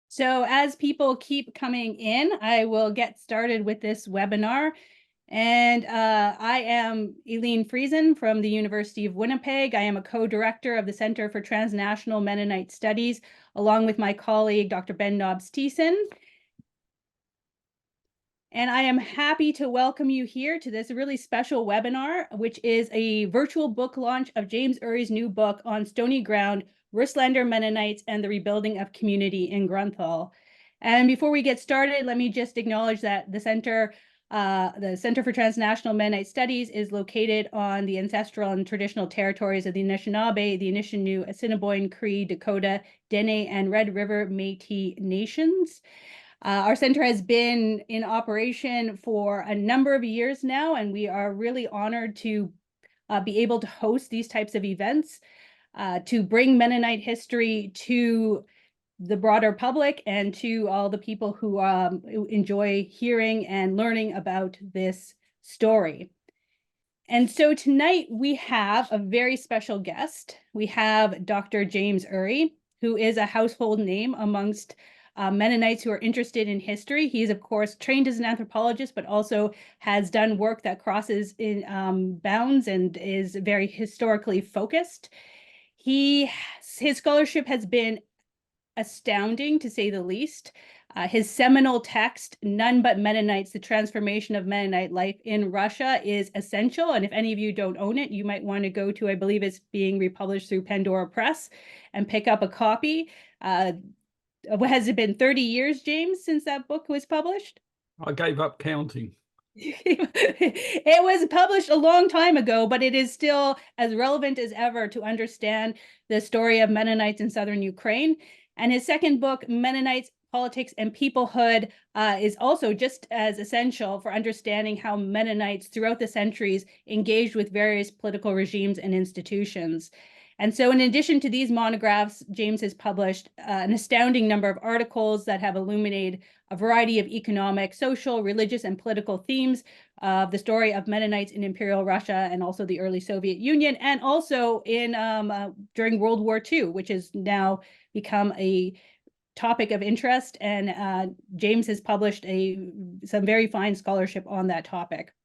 So as people keep coming in, I will get started with this webinar. And I am Aileen Friesen from the University of Winnipeg. I am a co-director of the Center for Transnational Mennonite Studies, along with my colleague, Dr. Ben Nobbs-Thiessen. And I am happy to welcome you here to this really special webinar, which is a virtual book launch of James Urry's new book on Stony Ground, Russländer Mennonites and the Rebuilding of Community in Grunthal. And before we get started, let me just acknowledge that the Center for Transnational Mennonite Studies is located on the ancestral and traditional territories of the Anishinaabe, the Anishinaabe, Assiniboine, Cree, Dakota, Dene, and Red River Métis nations. Our center has been in operation for a number of years now, and we are really honored to be able to host these types of events to bring Mennonite history to the broader public and to all the people who enjoy hearing and learning about this story. And so tonight we have a very special guest. We have Dr. James Urry, who is a household name amongst Mennonites who are interested in history. He is, of course, trained as an anthropologist, but also has done work that crosses in bounds and is very historically focused. His scholarship has been astounding, to say the least. His seminal text, None But Mennonites, The Transformation of Mennonite Life in Russia, is essential. And if any of you don't own it, you might want to go to, I believe it's being republished through Pandora Press, and pick up a copy. Has it been 30 years, James, since that book was published? I gave up counting. It was published a long time ago, but it is still as relevant as ever to understand the story of Mennonites in southern Ukraine. And his second book, Mennonites, Politics and Peoplehood, is also just as essential for understanding how Mennonites throughout the centuries engaged with various political regimes and institutions. And so in addition to these monographs, James has published an astounding number of articles that have illuminated a variety of economic, social, religious, and political themes of the story of Mennonites in Imperial Russia and also the early Soviet Union, and also in during World War II, which has now become a topic of interest. And James has published some very fine scholarship on that topic.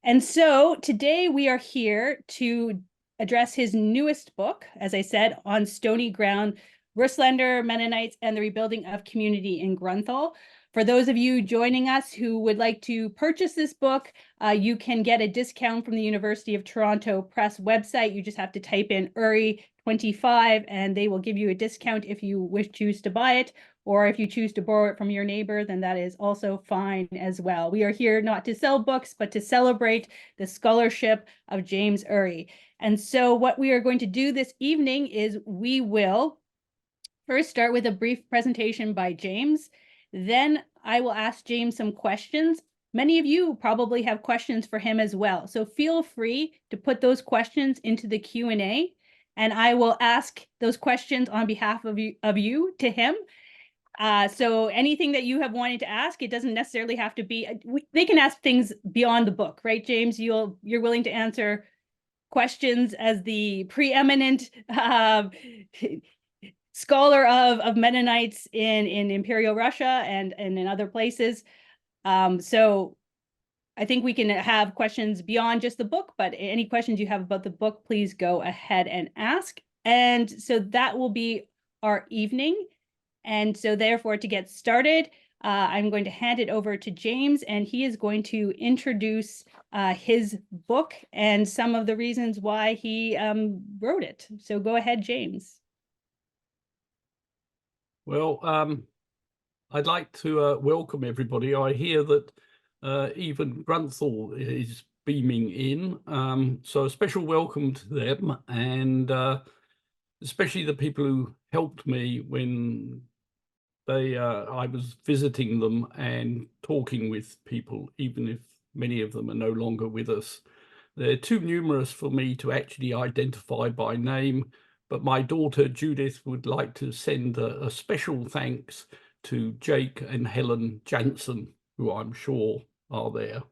And so today we are here to address his newest book, as I said, on Stony Ground, Russländer Mennonites and the Rebuilding of Community in Grunthal. For those of you joining us who would like to purchase this book, you can get a discount from the University of Toronto Press website. You just have to type in Urry 25 and they will give you a discount if you choose to buy it. Or if you choose to borrow it from your neighbor, then that is also fine as well. We are here not to sell books, but to celebrate the scholarship of James Urry. And so what we are going to do this evening is we will first start with a brief presentation by James. Then I will ask James some questions. Many of you probably have questions for him as well. So feel free to put those questions into the Q&A, and I will ask those questions on behalf of you to him. So anything that you have wanted to ask, it doesn't necessarily have to be, they can ask things beyond the book, right, James? You're willing to answer questions as the preeminent scholar of Mennonites in Imperial Russia and in other places. So I think we can have questions beyond just the book, but any questions you have about the book, please go ahead and ask. And so that will be our evening. And so therefore, to get started, I'm going to hand it over to James, and he is going to introduce his book and some of the reasons why he wrote it. So go ahead, James. Well, I'd like to welcome everybody. I hear that even Grunthal is beaming in. So a special welcome to them, and especially the people who helped me when I was visiting them and talking with people, even if many of them are no longer with us. They're too numerous for me to actually identify by name, but my daughter Judith would like to send a special thanks to Jake and Helen Jansen, who I'm sure are there.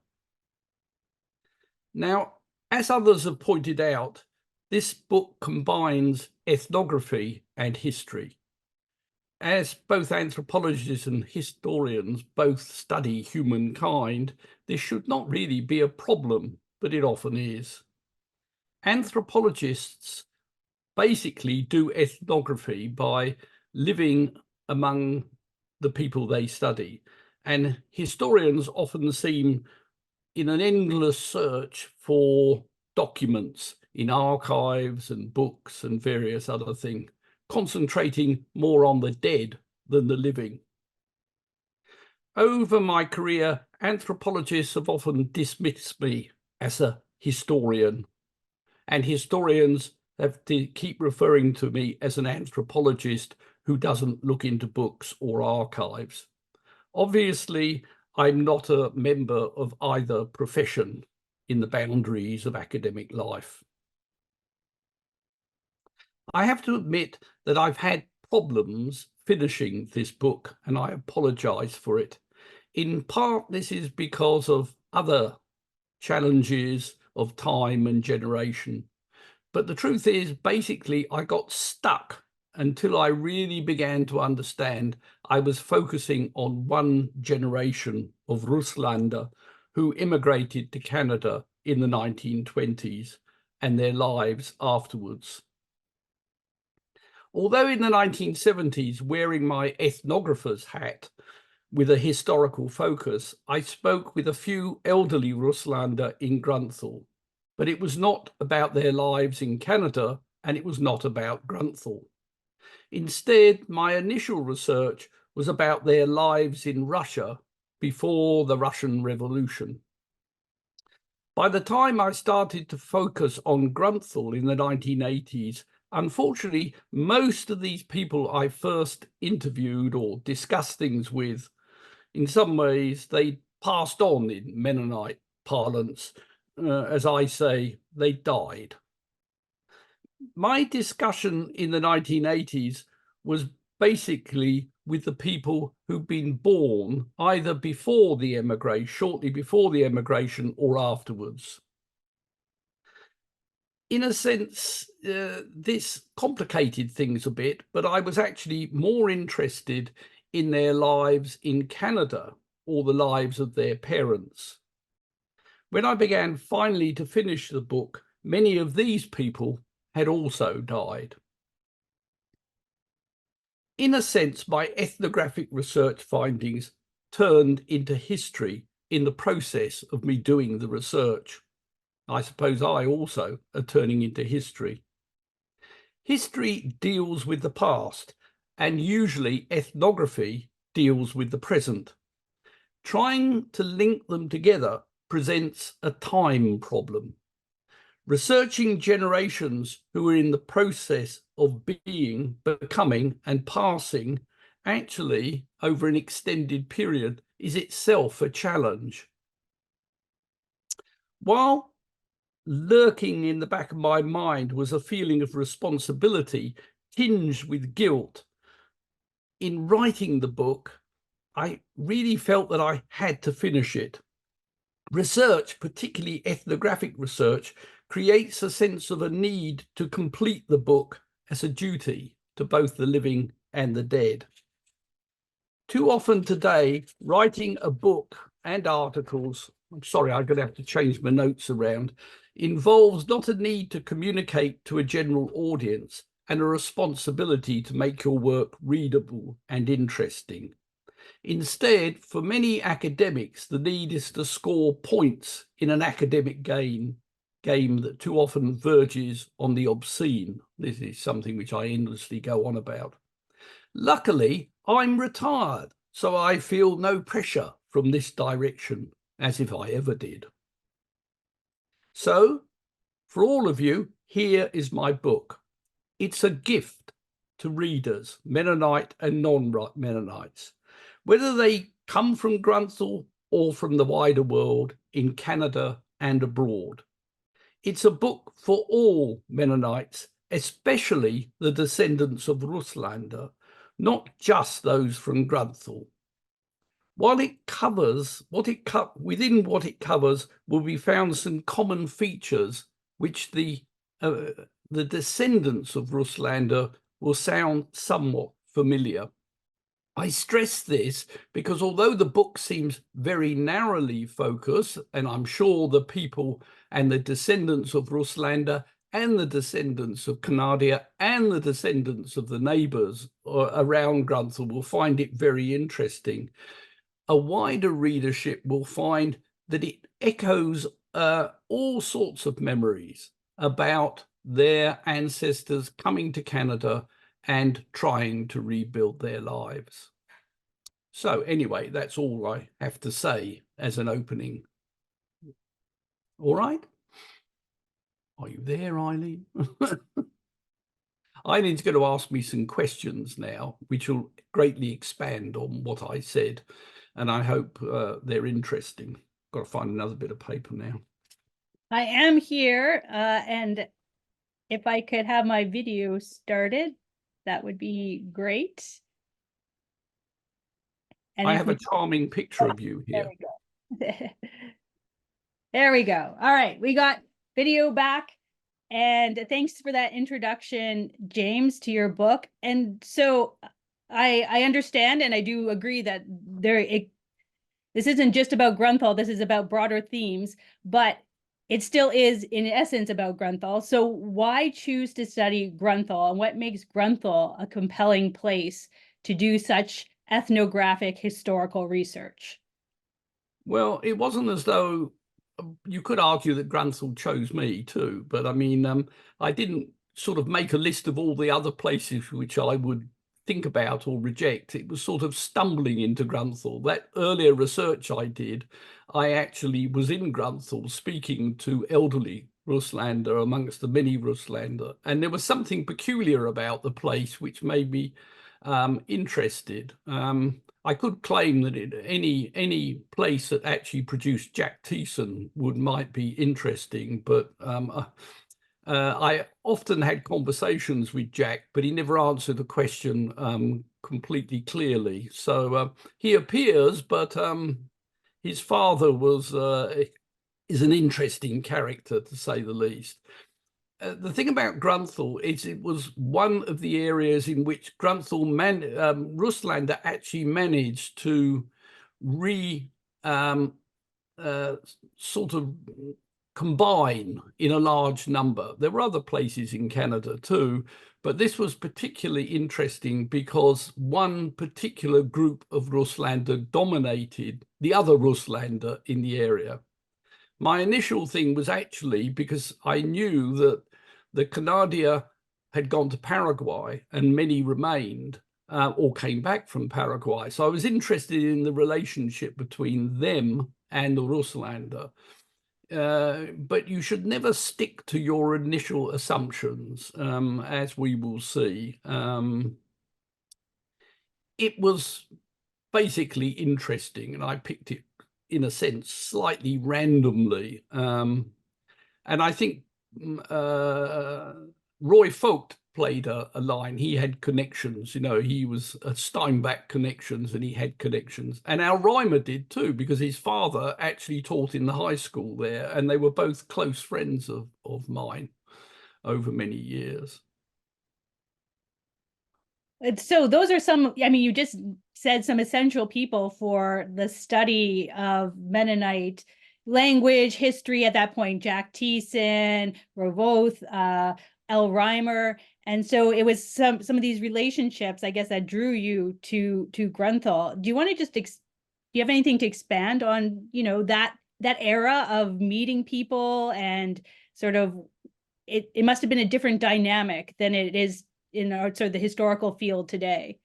Now, as others have pointed out, this book combines ethnography and history. as both anthropologists and historians both study humankind, this should not really be a problem, but it often is. Anthropologists basically do ethnography by living among the people they study, and historians often seem in an endless search for documents in archives and books and various other things, concentrating more on the dead than the living. Over my career, anthropologists have often dismissed me as a historian, and historians have to keep referring to me as an anthropologist who doesn't look into books or archives. Obviously, I'm not a member of either profession in the boundaries of academic life. I have to admit that I've had problems finishing this book, and I apologize for it. In part, this is because of other challenges of time and generation. But the truth is, basically, I got stuck until I really began to understand I was focusing on one generation of Russländer who immigrated to Canada in the 1920s and their lives afterwards. Although in the 1970s, wearing my ethnographer's hat with a historical focus, I spoke with a few elderly Russländer in Grunthal, but it was not about their lives in Canada, and it was not about Grunthal. Instead, my initial research was about their lives in Russia before the Russian Revolution. By the time I started to focus on Grunthal in the 1980s, unfortunately, most of these people I first interviewed or discussed things with, in some ways, they passed on in Mennonite parlance. As I say, they died. My discussion in the 1980s was basically with the people who'd been born either before the emigration, shortly before the emigration, or afterwards. In a sense, this complicated things a bit, but I was actually more interested in their lives in Canada or the lives of their parents. When I began finally to finish the book, many of these people had also died. In a sense, my ethnographic research findings turned into history in the process of me doing the research. I suppose I also are turning into history. History deals with the past, and usually ethnography deals with the present. Trying to link them together presents a time problem. Researching generations who are in the process of being, becoming, and passing actually over an extended period is itself a challenge. While lurking in the back of my mind was a feeling of responsibility tinged with guilt, in writing the book, I really felt that I had to finish it. Research, particularly ethnographic research, creates a sense of a need to complete the book as a duty to both the living and the dead. Too often today, writing a book and articles, I'm sorry, I'm going to have to change my notes around, involves not a need to communicate to a general audience and a responsibility to make your work readable and interesting. Instead, for many academics, the need is to score points in an academic game that too often verges on the obscene. This is something which I endlessly go on about. Luckily, I'm retired, so I feel no pressure from this direction, as if I ever did. So, for all of you, here is my book. It's a gift to readers, Mennonite and non-Mennonites, whether they come from Grunthal or from the wider world, in Canada and abroad. It's a book for all Mennonites, especially the descendants of Russländer, not just those from Grunthal. While it covers within what it covers will be found some common features which the descendants of Russländer will sound somewhat familiar. I stress this because although the book seems very narrowly focused, and I'm sure the people and the descendants of Russländer and the descendants of Canada and the descendants of the neighbours around Grunthal will find it very interesting, a wider readership will find that it echoes all sorts of memories about their ancestors coming to Canada and trying to rebuild their lives. So anyway, that's all I have to say as an opening. All right? Are you there, Aileen? Eileen's going to ask me some questions now, which will greatly expand on what I said. And I hope they're interesting. Got to find another bit of paper now. I am here, and if I could have my video started, that would be great. And I have a charming picture of you here. There we go. There we go. All right, we got video back. And thanks for that introduction, James, to your book. And so I understand, and I do agree that this isn't just about Grunthal, this is about broader themes, but it still is in essence about Grunthal. So why choose to study Grunthal, and what makes Grunthal a compelling place to do such ethnographic historical research? Well, it wasn't as though you could argue that Grunthal chose me too, but I mean, I didn't sort of make a list of all the other places which I would think about or reject. It was sort of stumbling into Grunthal. That earlier research I did, I actually was in Grunthal speaking to elderly Russländer amongst the many Russländer, and there was something peculiar about the place which made me interested. I could claim that any place that actually produced Jack Thiessen might be interesting, but I often had conversations with Jack, but he never answered the question completely clearly. So he appears, but his father is an interesting character, to say the least. The thing about Grunthal is it was one of the areas in which Russländer actually managed to sort of combine in a large number. There were other places in Canada too, but this was particularly interesting because one particular group of Russländer dominated the other Russländer in the area. My initial thing was actually because I knew that the Canadians had gone to Paraguay and many remained or came back from Paraguay. So I was interested in the relationship between them and the Russländer. But you should never stick to your initial assumptions, as we will see. It was basically interesting, and I picked it in a sense, slightly randomly. And I think Roy Focht played a line. He had connections, you know, he was Steinbach connections and he had connections. And Al Reimer did too, because his father actually taught in the high school there, and they were both close friends of mine over many years. So those are some, I mean, you just said some essential people for the study of Mennonite language, history at that point, Jack Thiessen, Rovoth, L. Reimer. And so it was some of these relationships, I guess, that drew you to Grunthal. Do you want to just, do you have anything to expand on, you know, that era of meeting people, and sort of, it must have been a different dynamic than it is in our sort of the historical field today?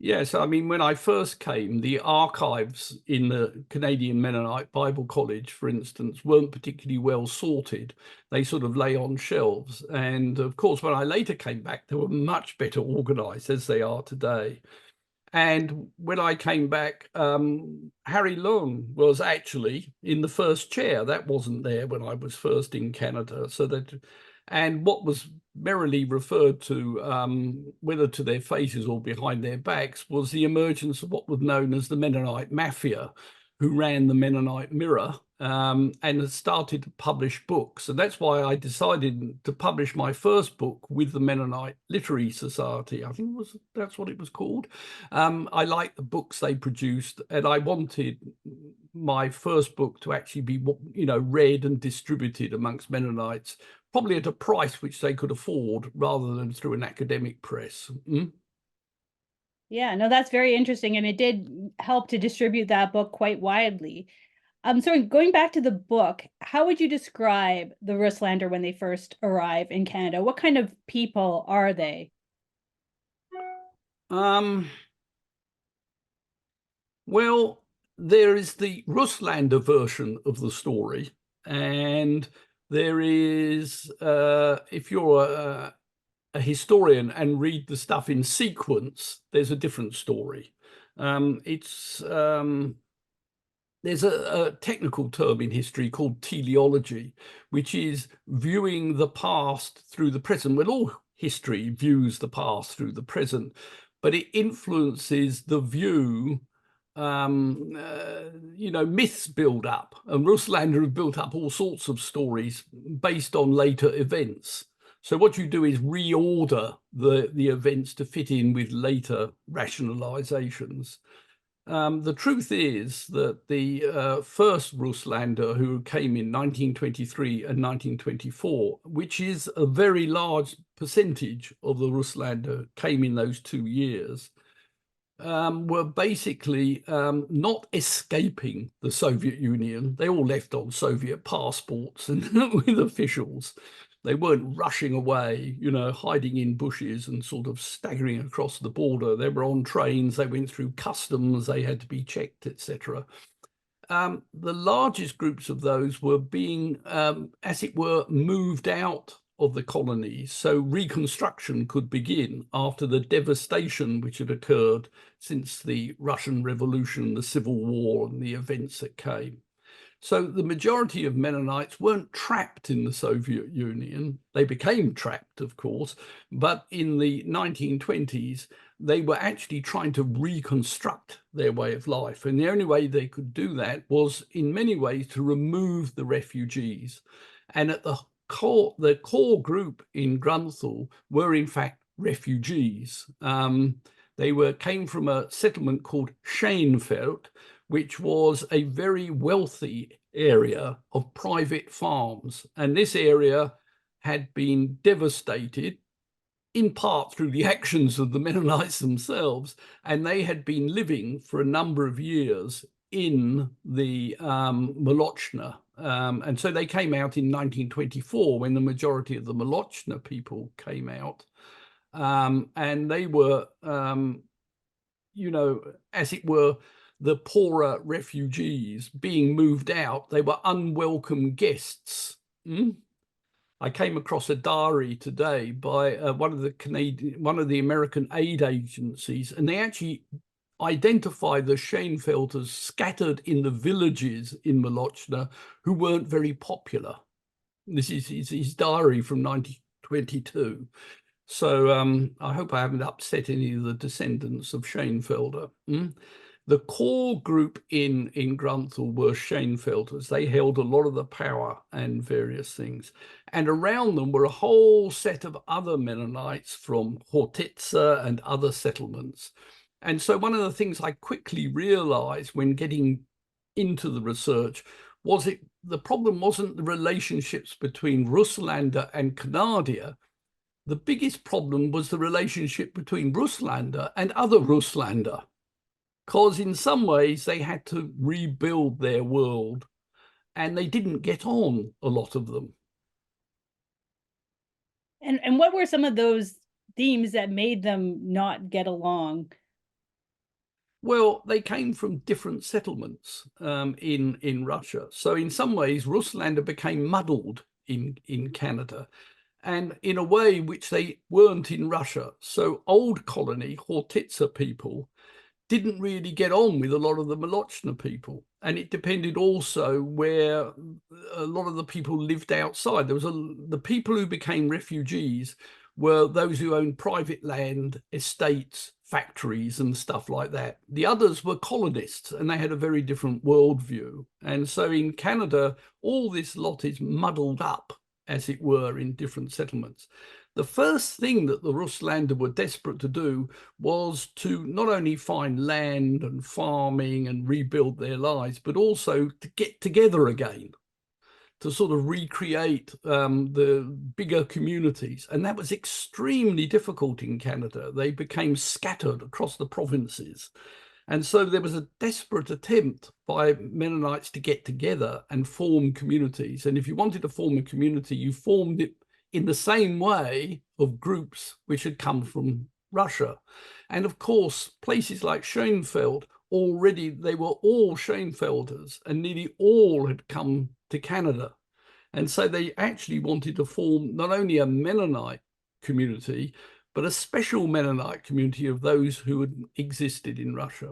Yes, I mean, when I first came, the archives in the Canadian Mennonite Bible College, for instance, weren't particularly well sorted. They sort of lay on shelves. And of course, when I later came back, they were much better organized as they are today. And when I came back, Harry Lung was actually in the first chair. That wasn't there when I was first in Canada. So that, and what was merrily referred to, whether to their faces or behind their backs, was the emergence of what was known as the Mennonite Mafia, who ran the Mennonite Mirror, and had started to publish books. And that's why I decided to publish my first book with the Mennonite Literary Society. I think that's what it was called. I liked the books they produced, and I wanted my first book to actually be, read and distributed amongst Mennonites, probably at a price which they could afford, rather than through an academic press. Yeah, no, that's very interesting. And it did help to distribute that book quite widely. So going back to the book, how would you describe the Russlander when they first arrive in Canada? What kind of people are they? Well, there is the Russlander version of the story, and there is, if you're a historian and read the stuff in sequence, there's a different story. There's a technical term in history called teleology, which is viewing the past through the present. Well, all history views the past through the present, but it influences the view. Myths build up, and Russlander have built up all sorts of stories based on later events. So what you do is reorder the events to fit in with later rationalizations. The truth is that the first Russlander, who came in 1923 and 1924, which is a very large percentage of the Russlander came in those 2 years, were basically not escaping the Soviet Union. They all left on Soviet passports and with officials. They weren't rushing away, hiding in bushes and sort of staggering across the border. They were on trains, they went through customs, they had to be checked, etc. The largest groups of those were being, as it were, moved out of the colonies, so reconstruction could begin after the devastation which had occurred since the Russian Revolution, the Civil War, and the events that came. So the majority of Mennonites weren't trapped in the Soviet Union. They became trapped, of course, but in the 1920s, they were actually trying to reconstruct their way of life. And the only way they could do that was, in many ways, to remove the refugees. And at the core group in Grunthal were, in fact, refugees. They came from a settlement called Schoenfeld, which was a very wealthy area of private farms. And this area had been devastated in part through the actions of the Mennonites themselves, and they had been living for a number of years in the Molochna. And so they came out in 1924 when the majority of the Molochna people came out. And they were, as it were, the poorer refugees being moved out. They were unwelcome guests. I came across a diary today by one of the American aid agencies, and they actually identify the Schoenfelders scattered in the villages in Molochna who weren't very popular. This is his diary from 1922. So I hope I haven't upset any of the descendants of Schoenfelder. The core group in Grunthal were Schoenfelders. They held a lot of the power and various things. And around them were a whole set of other Mennonites from Hortitza and other settlements. And so one of the things I quickly realized when getting into the research was the problem wasn't the relationships between Russlander and Canadia. The biggest problem was the relationship between Russlander and other Russlander, because in some ways they had to rebuild their world and they didn't get on, a lot of them. And what were some of those themes that made them not get along? Well, they came from different settlements in Russia. So in some ways, Russlander became muddled in Canada, and in a way which they weren't in Russia. So old colony Hortitza people didn't really get on with a lot of the Molochna people. And it depended also where a lot of the people lived outside. There was the people who became refugees were those who owned private land, estates, factories and stuff like that. The others were colonists, and they had a very different worldview. And so in Canada, all this lot is muddled up, as it were, in different settlements. The first thing that the Russländer were desperate to do was to not only find land and farming and rebuild their lives, but also to get together again, to sort of recreate the bigger communities. And that was extremely difficult in Canada. They became scattered across the provinces. And so there was a desperate attempt by Mennonites to get together and form communities. And if you wanted to form a community, you formed it in the same way of groups which had come from Russia. And of course, places like Schoenfeld, already they were all Schoenfelders, and nearly all had come to Canada. And so they actually wanted to form not only a Mennonite community, but a special Mennonite community of those who had existed in Russia.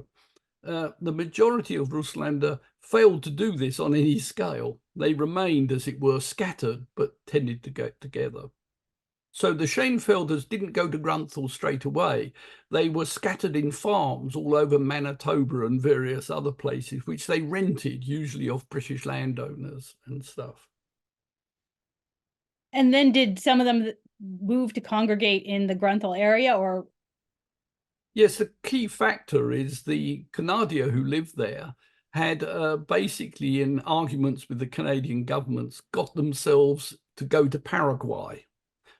The majority of Russländer failed to do this on any scale. They remained, as it were, scattered, but tended to get together. So the Schoenfelders didn't go to Grunthal straight away. They were scattered in farms all over Manitoba and various other places, which they rented, usually off British landowners and stuff. And then did some of them move to congregate in the Grunthal area, or? Yes, the key factor is the Canadians who lived there had basically, in arguments with the Canadian governments, got themselves to go to Paraguay.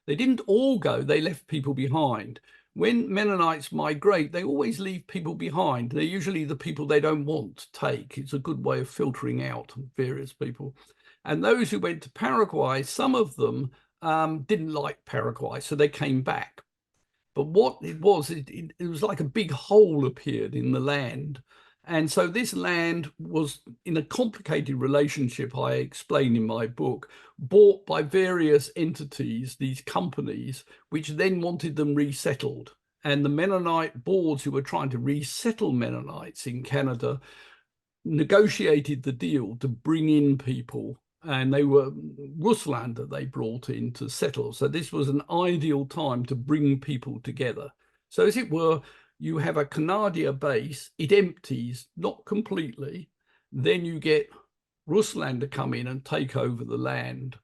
They didn't all go, they left people behind. When Mennonites migrate, they always leave people behind. They're usually the people they don't want to take. It's a good way of filtering out various people. And those who went to Paraguay, some of them didn't like Paraguay, so they came back. But what it was, it was like a big hole appeared in the land. And so this land was, in a complicated relationship, I explain in my book, bought by various entities, these companies, which then wanted them resettled. And the Mennonite boards who were trying to resettle Mennonites in Canada negotiated the deal to bring in people. And they were Russländer they brought in to settle. So this was an ideal time to bring people together. So as it were, you have a Canadian base, it empties, not completely. Then you get Russländer come in and take over the land.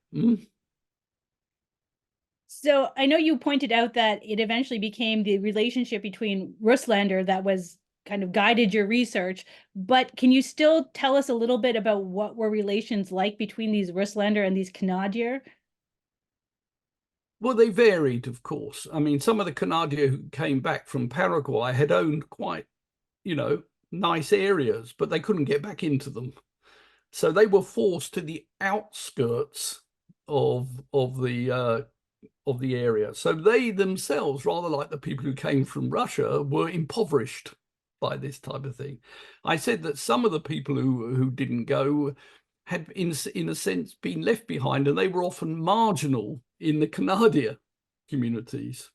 So I know you pointed out that it eventually became the relationship between Russländer that was kind of guided your research, but can you still tell us a little bit about what were relations like between these Russländer and these Canadians? Well, they varied, of course. I mean, some of the Canadians who came back from Paraguay had owned quite, nice areas, but they couldn't get back into them. So they were forced to the outskirts of the area. So they themselves, rather like the people who came from Russia, were impoverished by this type of thing. I said that some of the people who didn't go had, in a sense, been left behind, and they were often marginal in the Canadian communities.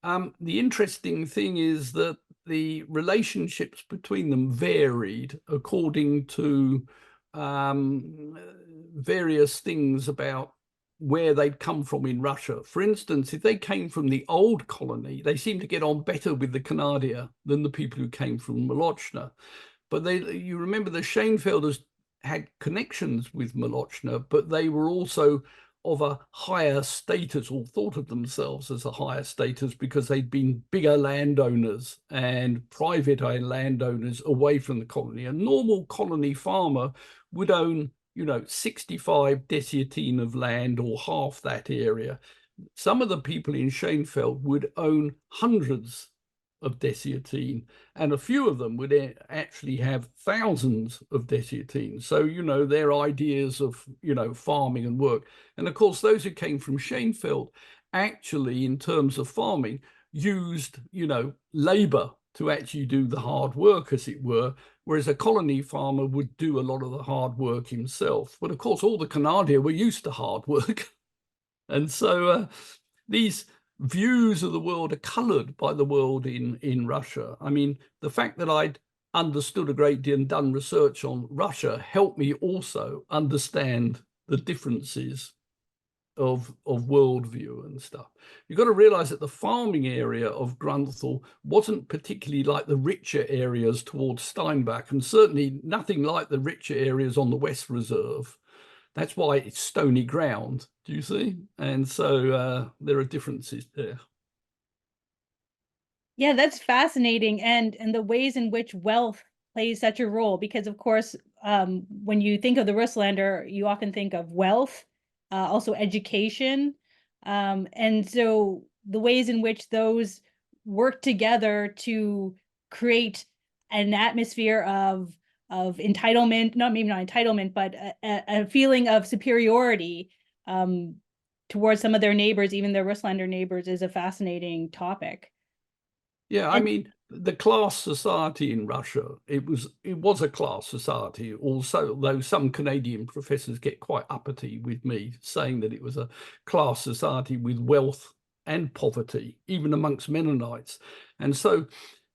The interesting thing is that the relationships between them varied according to various things about where they'd come from in Russia. For instance, if they came from the old colony, they seemed to get on better with the Canadians than the people who came from Molochna. But you remember the Schoenfelders had connections with Molochna, but they were also of a higher status, or thought of themselves as a higher status, because they'd been bigger landowners and private landowners away from the colony. A normal colony farmer would own 65 desiatine of land, or half that area. Some of the people in Schoenfeld would own hundreds of desiatine, and a few of them would actually have thousands of desiatine. So, their ideas of, farming and work. And of course, those who came from Schoenfeld actually, in terms of farming, used, labor to actually do the hard work, as it were, whereas a colony farmer would do a lot of the hard work himself. But of course, all the Canadians were used to hard work. And so these views of the world are coloured by the world in Russia. I mean, the fact that I'd understood a great deal and done research on Russia helped me also understand the differences of worldview and stuff. You've got to realize that the farming area of Grunthal wasn't particularly like the richer areas towards Steinbach, and certainly nothing like the richer areas on the West Reserve. That's why it's Stony Ground, do you see? And so there are differences there. Yeah, that's fascinating, and the ways in which wealth plays such a role, because of course, when you think of the Russlander, you often think of wealth, also education, and so the ways in which those work together to create an atmosphere of entitlement, maybe not entitlement, but a feeling of superiority towards some of their neighbors, even their Russlander neighbors, is a fascinating topic. Yeah, I mean, the class society in Russia, it was a class society also, though some Canadian professors get quite uppity with me saying that it was a class society with wealth and poverty, even amongst Mennonites. And so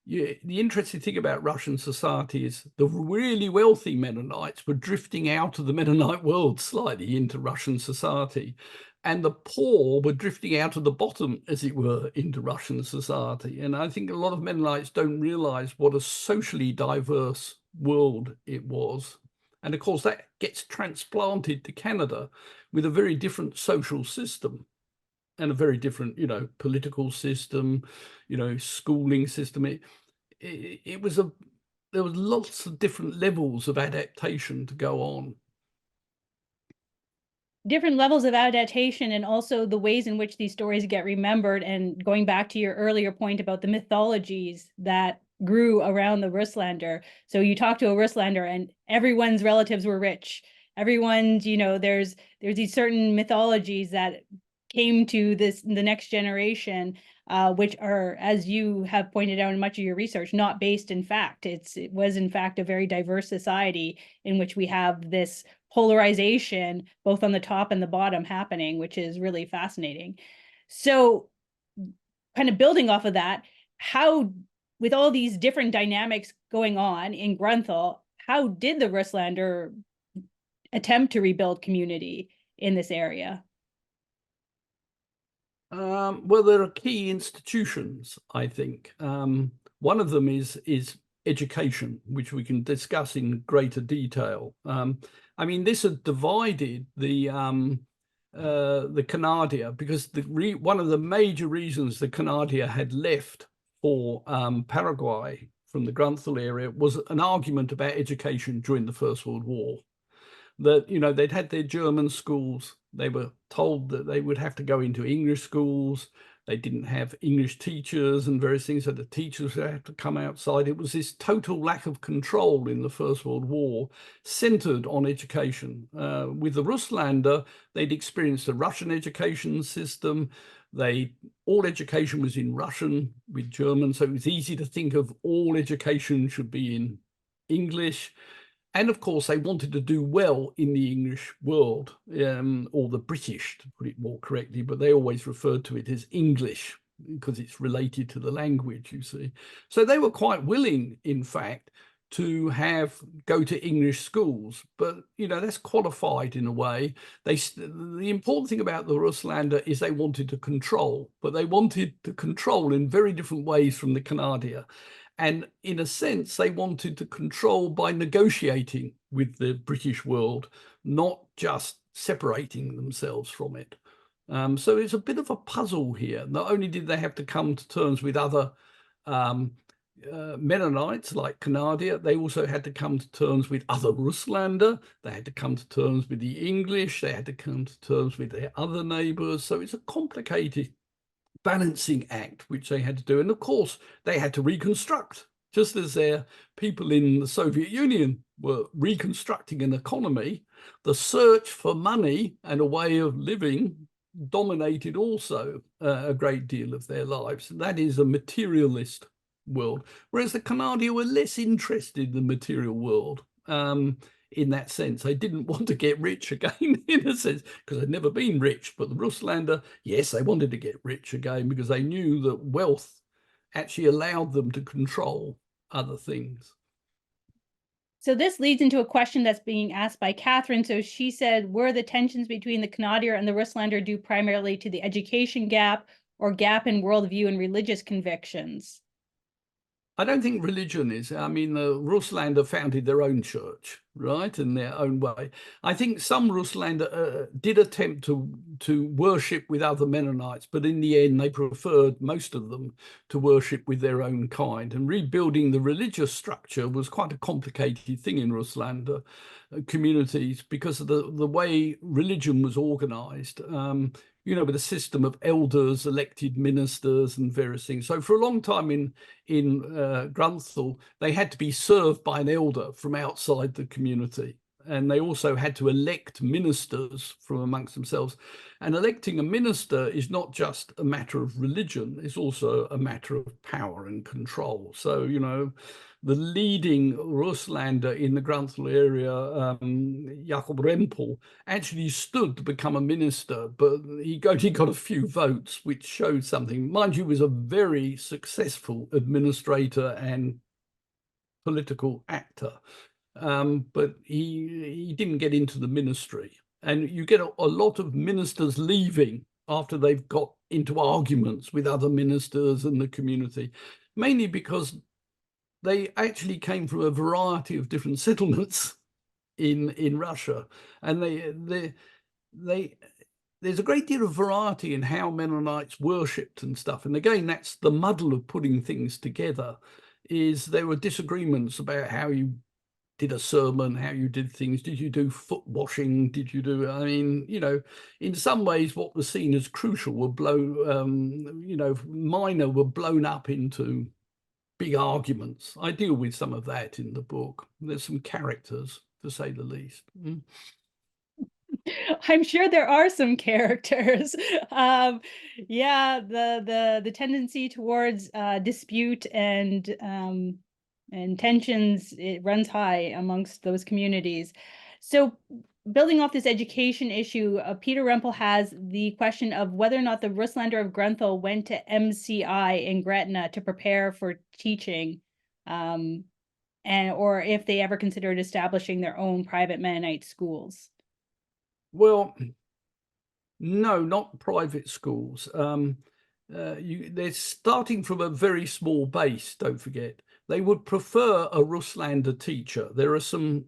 the interesting thing about Russian society is the really wealthy Mennonites were drifting out of the Mennonite world slightly into Russian society. And the poor were drifting out of the bottom, as it were, into Russian society. And I think a lot of Mennonites don't realize what a socially diverse world it was. And of course, that gets transplanted to Canada with a very different social system and a very different, political system, schooling system. There was lots of different levels of adaptation to go on. Different levels of adaptation, and also the ways in which these stories get remembered. And going back to your earlier point about the mythologies that grew around the Russlander. So you talk to a Russlander and everyone's relatives were rich. Everyone's, there's these certain mythologies that came to the next generation, which are, as you have pointed out in much of your research, not based in fact. It was in fact a very diverse society in which we have this polarization both on the top and the bottom happening, which is really fascinating. So kind of building off of that, how, with all these different dynamics going on in Grunthal, how did the Russlander attempt to rebuild community in this area? Well, there are key institutions, I think. One of them is education, which we can discuss in greater detail. I mean, this had divided the Canadia, because one of the major reasons the Canadia had left for Paraguay from the Grunthal area was an argument about education during the First World War. That, they'd had their German schools. They were told that they would have to go into English schools. They didn't have English teachers and various things, so the teachers would have to come outside. It was this total lack of control in the First World War centered on education. With the Russlander, they'd experienced a Russian education system. All education was in Russian with German, so it was easy to think of all education should be in English. And of course, they wanted to do well in the English world, or the British, to put it more correctly, but they always referred to it as English because it's related to the language, you see. So they were quite willing, in fact, to go to English schools, but that's qualified in a way. The important thing about the Russlander is they wanted to control, but they wanted to control in very different ways from the Canadia. And in a sense, they wanted to control by negotiating with the British world, not just separating themselves from it. So it's a bit of a puzzle here. Not only did they have to come to terms with other Mennonites like Canadia, they also had to come to terms with other Russlander. They had to come to terms with the English. They had to come to terms with their other neighbours. So it's a complicated balancing act which they had to do. And of course, they had to reconstruct, just as their people in the Soviet Union were reconstructing an economy. The search for money and a way of living dominated also a great deal of their lives. That is a materialist world, whereas the Canadia were less interested in the material world. In that sense, they didn't want to get rich again, in a sense, because they'd never been rich. But the Russlander, yes, they wanted to get rich again because they knew that wealth actually allowed them to control other things. So this leads into a question that's being asked by Catherine. So she said, were the tensions between the Canadier and the Russlander due primarily to the education gap or gap in worldview and religious convictions? I don't think religion is. I mean, the Russlander founded their own church, right, in their own way. I think some Russlander did attempt to worship with other Mennonites, but in the end, they preferred, most of them, to worship with their own kind. And rebuilding the religious structure was quite a complicated thing in Russlander communities because of the way religion was organized. You know, with a system of elders, elected ministers, and various things. So for a long time in Grunthal, they had to be served by an elder from outside the community. And they also had to elect ministers from amongst themselves. And electing a minister is not just a matter of religion, it's also a matter of power and control. So, you know, the leading Russlander in the Grunthal area, Jakob Rempel, actually stood to become a minister, but he only got a few votes, which showed something. Mind you, he was a very successful administrator and political actor, but he didn't get into the ministry. And you get a lot of ministers leaving after they've got into arguments with other ministers and the community, mainly because they actually came from a variety of different settlements in Russia, and there's a great deal of variety in how Mennonites worshipped and stuff. And again, that's the muddle of putting things together. Is there were disagreements about how you did a sermon, how you did things. Did you do foot washing? Did you do? I mean, you know, in some ways, what was seen as crucial were minor were blown up into big arguments. I deal with some of that in the book. There's some characters, to say the least. I'm sure there are some characters. Yeah, the tendency towards dispute and tensions, it runs high amongst those communities. So building off this education issue, Peter Rempel has the question of whether or not the Russlander of Grunthal went to MCI in Gretna to prepare for teaching, or if they ever considered establishing their own private Mennonite schools. Well, no, not private schools. They're starting from a very small base, don't forget. They would prefer a Russlander teacher. There are some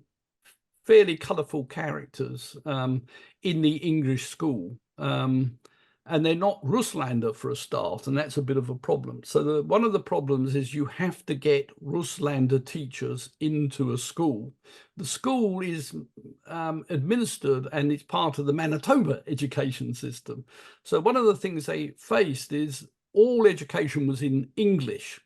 fairly colourful characters in the English school, and they're not Russlander for a start, and that's a bit of a problem. So one of the problems is you have to get Russlander teachers into a school. The school is administered and it's part of the Manitoba education system. So one of the things they faced is all education was in English.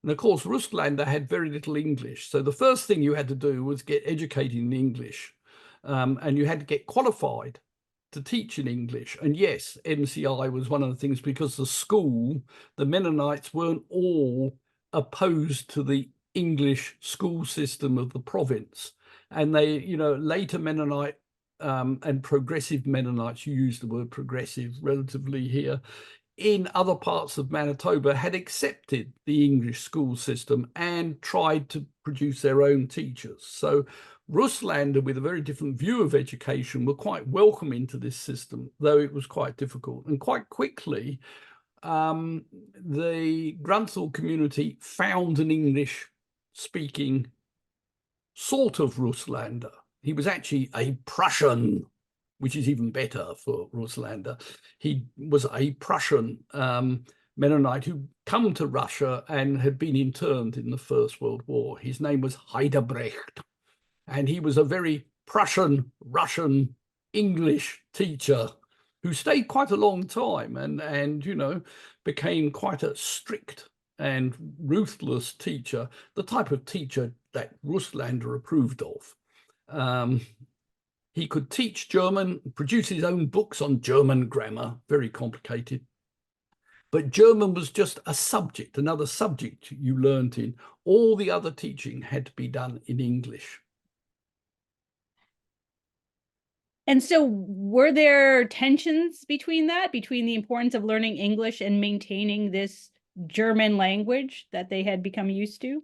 And of course, Russlander had very little English. So the first thing you had to do was get educated in English, and you had to get qualified to teach in English. And yes, MCI was one of the things, because the school, the Mennonites weren't all opposed to the English school system of the province. And they, you know, later Mennonite and progressive Mennonites, you use the word progressive relatively here, in other parts of Manitoba had accepted the English school system and tried to produce their own teachers. So Russlander, with a very different view of education, were quite welcome into this system, though it was quite difficult. And quite quickly, the Grunthal community found an English-speaking sort of Russlander. He was actually a Prussian, which is even better for Russlander. He was a Prussian Mennonite who come to Russia and had been interned in the First World War. His name was Heidebrecht, and he was a very Prussian, Russian, English teacher who stayed quite a long time and you know, became quite a strict and ruthless teacher, the type of teacher that Russlander approved of. He could teach German, produce his own books on German grammar, very complicated. But German was just a subject, another subject you learned in. All the other teaching had to be done in English. And so were there tensions between the importance of learning English and maintaining this German language that they had become used to?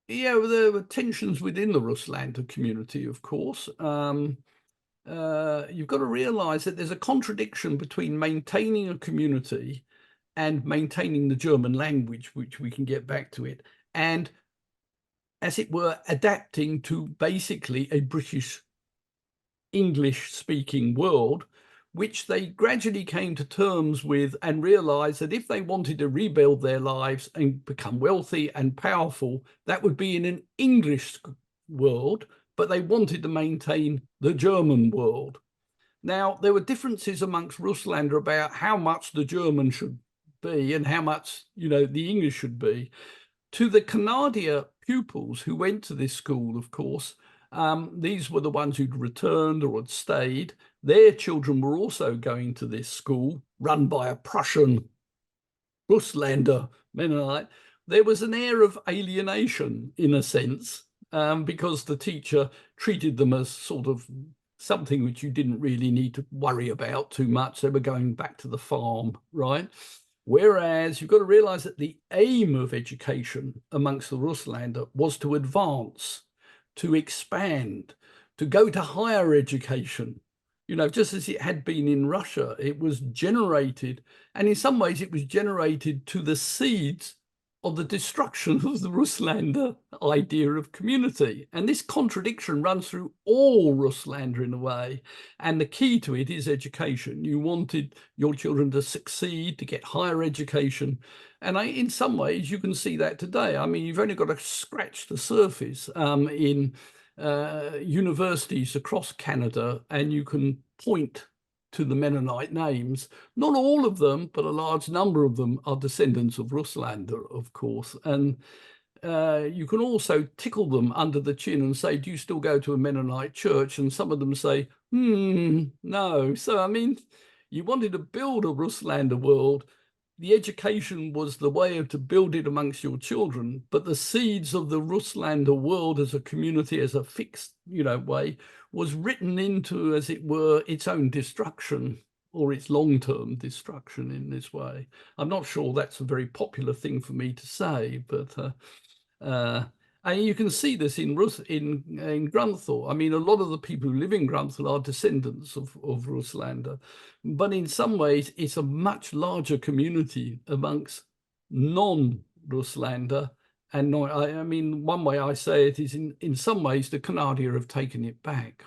Yeah, well, there were tensions within the Russländer community, of course. You've got to realize that there's a contradiction between maintaining a community and maintaining the German language, which we can get back to it, and, as it were, adapting to basically a British English-speaking world, which they gradually came to terms with and realized that if they wanted to rebuild their lives and become wealthy and powerful, that would be in an English world, but they wanted to maintain the German world. Now, there were differences amongst Russlander about how much the German should be and how much, the English should be. To the Canadian pupils who went to this school, of course, these were the ones who'd returned or had stayed. Their children were also going to this school run by a Prussian Rusländer Mennonite. There was an air of alienation, in a sense, because the teacher treated them as sort of something which you didn't really need to worry about too much. They were going back to the farm, right? Whereas you've got to realize that the aim of education amongst the Russlander was to advance, to expand, to go to higher education. Just as it had been in Russia, it was generated, and in some ways it was generated to the seeds of the destruction of the Russlander idea of community. And this contradiction runs through all Russlander in a way. And the key to it is education. You wanted your children to succeed, to get higher education. And in some ways, you can see that today. I mean, you've only got to scratch the surface in universities across Canada, and you can point to the Mennonite names. Not all of them, but a large number of them are descendants of Russlander, of course. And you can also tickle them under the chin and say, do you still go to a Mennonite church? And some of them say, no. So, I mean, you wanted to build a Russlander world. The education was the way to build it amongst your children, but the seeds of the Russlander world as a community, as a fixed, way, was written into, as it were, its own destruction or its long-term destruction in this way. I'm not sure that's a very popular thing for me to say, but and you can see this in Grunthal. I mean, a lot of the people who live in Grunthal are descendants of Russlander, but in some ways, it's a much larger community amongst non-Russlander. And I mean, one way I say it is in some ways, the Canadians have taken it back.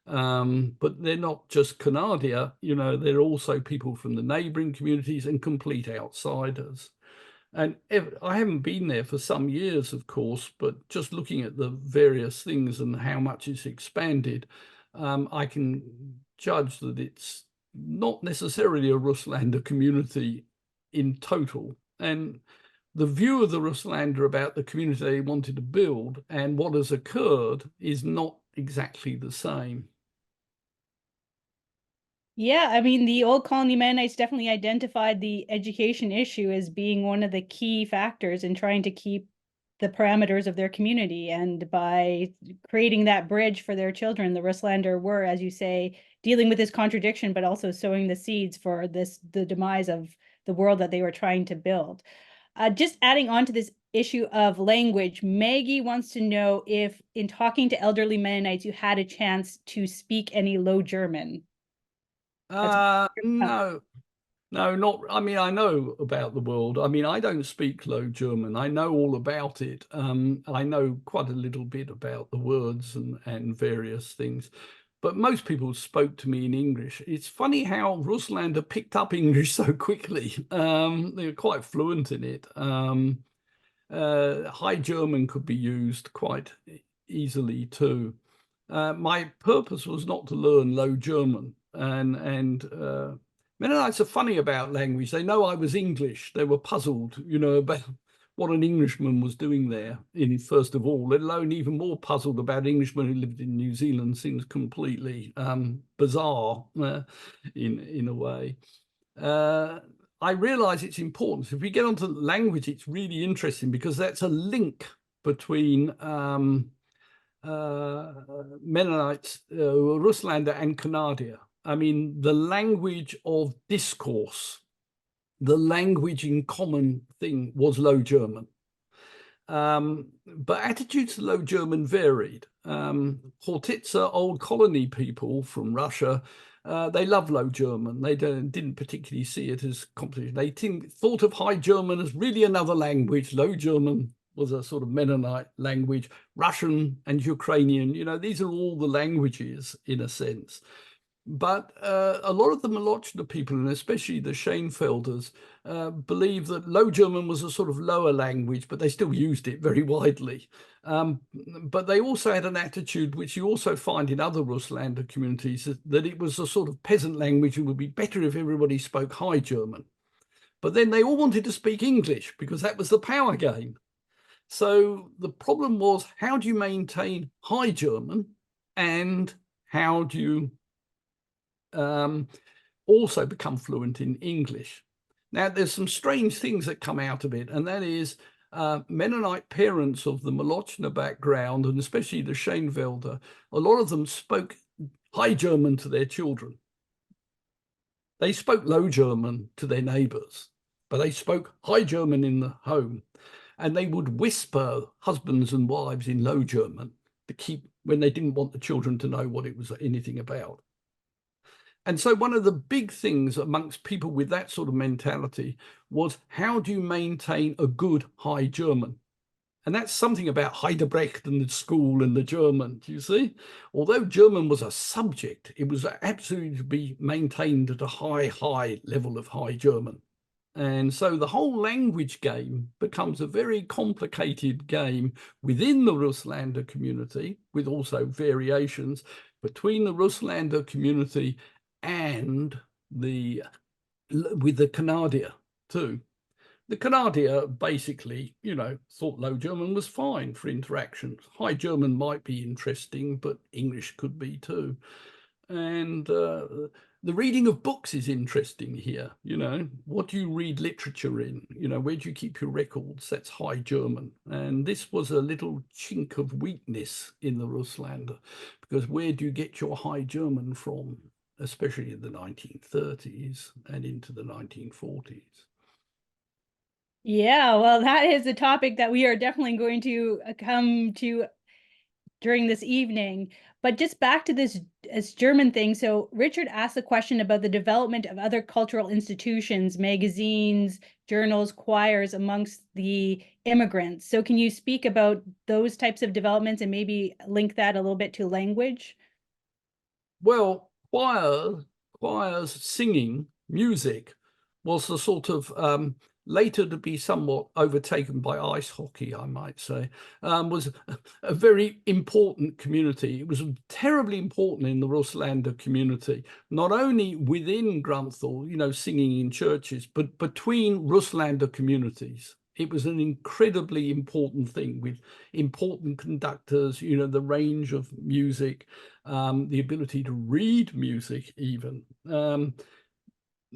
But they're not just Canadians, they're also people from the neighbouring communities and complete outsiders. And I haven't been there for some years, of course, but just looking at the various things and how much it's expanded, I can judge that it's not necessarily a Russlander community in total. And the view of the Russlander about the community they wanted to build and what has occurred is not exactly the same. Yeah, I mean, the old colony Mennonites definitely identified the education issue as being one of the key factors in trying to keep the parameters of their community. And by creating that bridge for their children, the Russlander were, as you say, dealing with this contradiction, but also sowing the seeds for the demise of the world that they were trying to build. Just adding on to this issue of language, Maggie wants to know if, in talking to elderly Mennonites, you had a chance to speak any Low German. No, not. I mean, I know about the world. I mean, I don't speak Low German. I know all about it. I know quite a little bit about the words and various things. But most people spoke to me in English. It's funny how Russlander picked up English so quickly. They were quite fluent in it. High German could be used quite easily too. My purpose was not to learn Low German, and Mennonites are funny about language. They know I was English. They were puzzled, about what an Englishman was doing there, first of all, let alone even more puzzled about Englishmen who lived in New Zealand. Seems completely bizarre in a way. I realize it's important. If we get onto language, it's really interesting because that's a link between Mennonites, Russlander and Canada. I mean, the language of discourse, the language in common thing was Low German. But attitudes to Low German varied. Hortitzer, old colony people from Russia, they love Low German. They didn't particularly see it as competition. They thought of High German as really another language. Low German was a sort of Mennonite language. Russian and Ukrainian, these are all the languages in a sense. But a lot of the Molochna people, and especially the Schoenfelders, believe that Low German was a sort of lower language, but they still used it very widely. But they also had an attitude, which you also find in other Russlander communities, that it was a sort of peasant language. It would be better if everybody spoke High German. But then they all wanted to speak English because that was the power game. So the problem was, how do you maintain High German and how do you also become fluent in English? Now, there's some strange things that come out of it, and that is Mennonite parents of the Molochna background, and especially the Schoenfelder, a lot of them spoke High German to their children. They spoke Low German to their neighbours, but they spoke High German in the home. And they would whisper husbands and wives in Low German to keep, when they didn't want the children to know what it was anything about. And so one of the big things amongst people with that sort of mentality was, how do you maintain a good High German? And that's something about Heidebrecht and the school and the German, do you see? Although German was a subject, it was absolutely to be maintained at a high level of High German. And so the whole language game becomes a very complicated game within the Russlander community, with also variations between the Russlander community and with the Canadier too. The Canadier basically, thought Low German was fine for interactions. High German might be interesting, but English could be too. And the reading of books is interesting here. What do you read literature in? Where do you keep your records? That's High German. And this was a little chink of weakness in the Russlander, because where do you get your High German from, especially in the 1930s and into the 1940s? Yeah, well, that is a topic that we are definitely going to come to during this evening. But just back to this German thing. So Richard asked a question about the development of other cultural institutions, magazines, journals, choirs amongst the immigrants. So can you speak about those types of developments and maybe link that a little bit to language? Well, choirs, singing, music was the sort of later to be somewhat overtaken by ice hockey, I might say, was a very important community. It was terribly important in the Russlander community, not only within Grunthal, singing in churches, but between Russlander communities. It was an incredibly important thing, with important conductors, the range of music, the ability to read music even.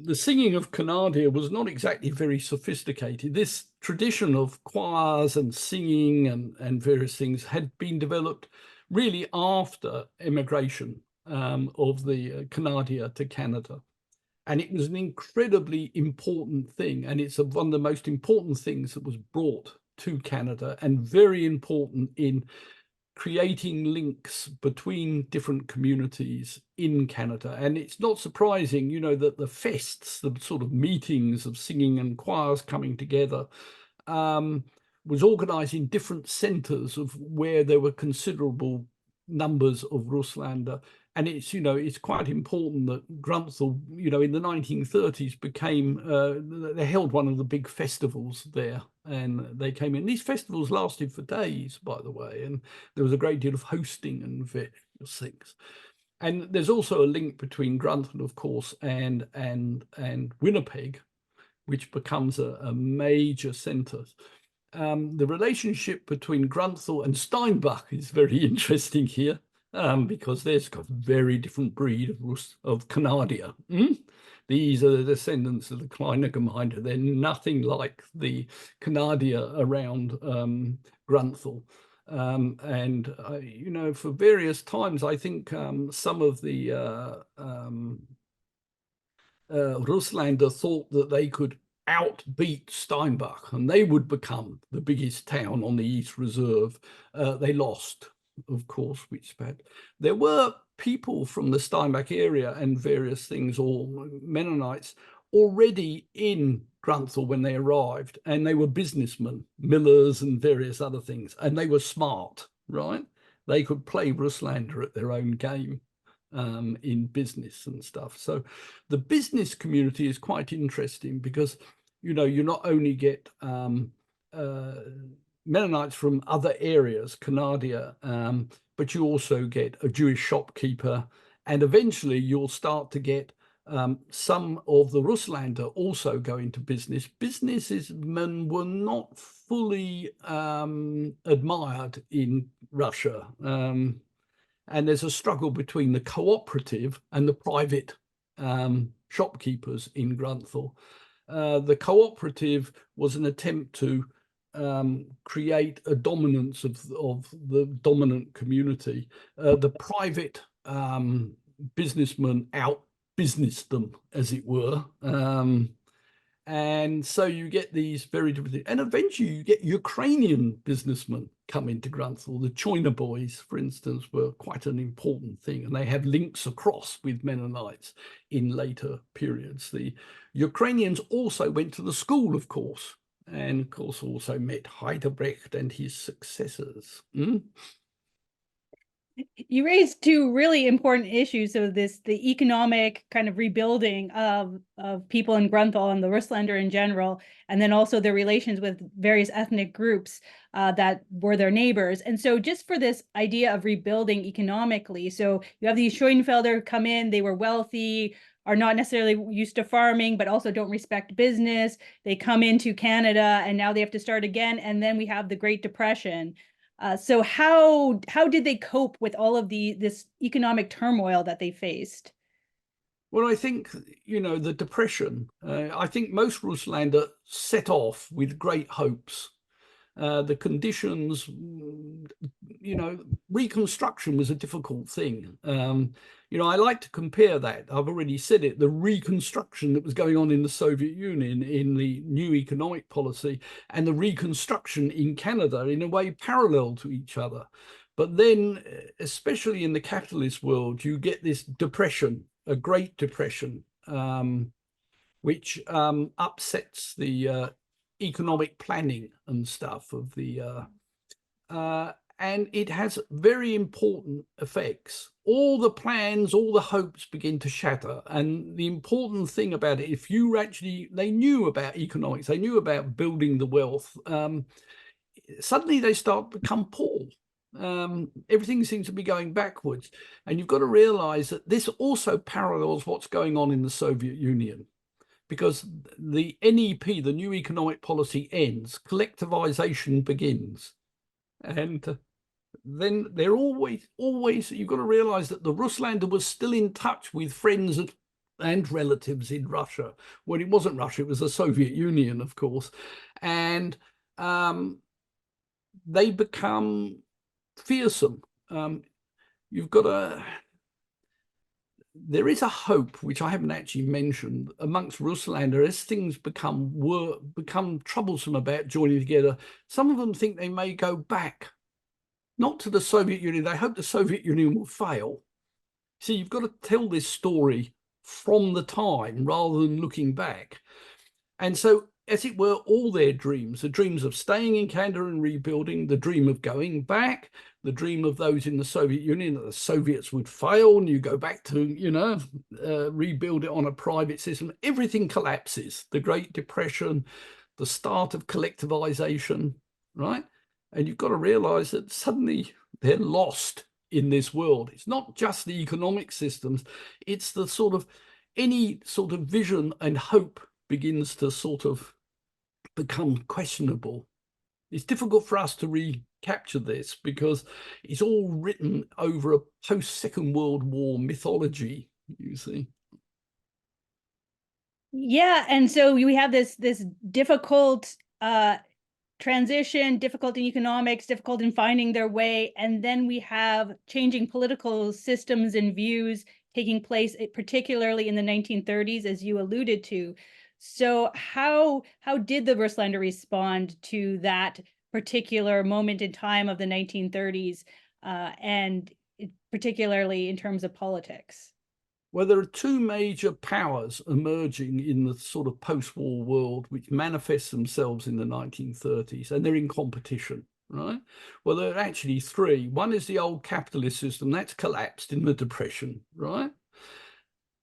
The singing of Canadier was not exactly very sophisticated. This tradition of choirs and singing and various things had been developed really after immigration of the Canadier to Canada. And it was an incredibly important thing. And it's one of the most important things that was brought to Canada, and very important in creating links between different communities in Canada. And it's not surprising, that the fests, the sort of meetings of singing and choirs coming together, was organized in different centers of where there were considerable numbers of Russlander. And it's quite important that Grunthal, in the 1930s became, they held one of the big festivals there, and they came in. These festivals lasted for days, by the way, and there was a great deal of hosting and various things. And there's also a link between Grunthal, of course, and Winnipeg, which becomes a major centre. The relationship between Grunthal and Steinbach is very interesting here. Because there's got a very different breed of Canadier. These are the descendants of the Kleine Gemeinde. They're nothing like the Canadier around Grunthal. For various times, I think some of the Russlander thought that they could outbeat Steinbach, and they would become the biggest town on the East Reserve. They lost, of course, which is bad. There were people from the Steinbach area and various things, or Mennonites, already in Grunthal when they arrived, and they were businessmen, millers and various other things, and they were smart, right? They could play Russlander at their own game in business and stuff. So the business community is quite interesting because, you know, you not only get Mennonites from other areas, Canada, but you also get a Jewish shopkeeper, and eventually you'll start to get some of the Russlander also go into business. Businessmen were not fully admired in Russia. And there's a struggle between the cooperative and the private shopkeepers in Grunthal. The cooperative was an attempt to create a dominance of the dominant community. The private businessmen out-businessed them, as it were. And so you get these very different things. And eventually you get Ukrainian businessmen come into Grunthal. The Choina boys, for instance, were quite an important thing. And they have links across with Mennonites in later periods. The Ukrainians also went to the school, of course, and of course also met Heidelberg and his successors. You raised two really important issues of this, the economic kind of rebuilding of people in Grunthal and the Russlander in general, and then also their relations with various ethnic groups that were their neighbors. And so just for this idea of rebuilding economically, so you have these Schoenfelder come in, they were wealthy, are not necessarily used to farming, but also don't respect business. They come into Canada and now they have to start again. And then we have the Great Depression. So how did they cope with all of this economic turmoil that they faced? Well, I think, you know, the Depression, I think most Russlander set off with great hopes. The conditions, you know, reconstruction was a difficult thing. You know, I like to compare that. I've already said it, the reconstruction that was going on in the Soviet Union in the new economic policy and the reconstruction in Canada in a way parallel to each other. But then, especially in the capitalist world, you get this depression, a Great Depression, which upsets the economic planning and stuff of the and it has very important effects. All the plans, all the hopes begin to shatter. And the important thing about it, if you actually, they knew about economics, they knew about building the wealth, suddenly they start to become poor. Everything seems to be going backwards. And you've got to realize that this also parallels what's going on in the Soviet Union. Because the NEP, the new economic policy, ends, collectivization begins. And then they're always, you've got to realize that the Russlander was still in touch with friends and relatives in Russia. When it wasn't Russia, it was the Soviet Union, of course. And they become fearsome. You've got to... There is a hope, which I haven't actually mentioned, amongst Russlander as things become troublesome about joining together. Some of them think they may go back, not to the Soviet Union. They hope the Soviet Union will fail. See, you've got to tell this story from the time rather than looking back. And so, as it were, all their dreams, the dreams of staying in Canada and rebuilding, the dream of going back, the dream of those in the Soviet Union that the Soviets would fail and you go back to, you know, rebuild it on a private system. Everything collapses. The Great Depression, the start of collectivization, right? And you've got to realize that suddenly they're lost in this world. It's not just the economic systems. It's the sort of, any sort of vision and hope begins to sort of become questionable. It's difficult for us to recapture this because it's all written over a post-Second World War mythology, you see. Yeah, and so we have this difficult transition, difficult in economics, difficult in finding their way, and then we have changing political systems and views taking place, particularly in the 1930s, as you alluded to. So how did the Russländer respond to that particular moment in time of the 1930s, and particularly in terms of politics? Well, there are two major powers emerging in the sort of post-war world, which manifest themselves in the 1930s, and they're in competition, right? Well, there are actually three. One is the old capitalist system that's collapsed in the Depression, right?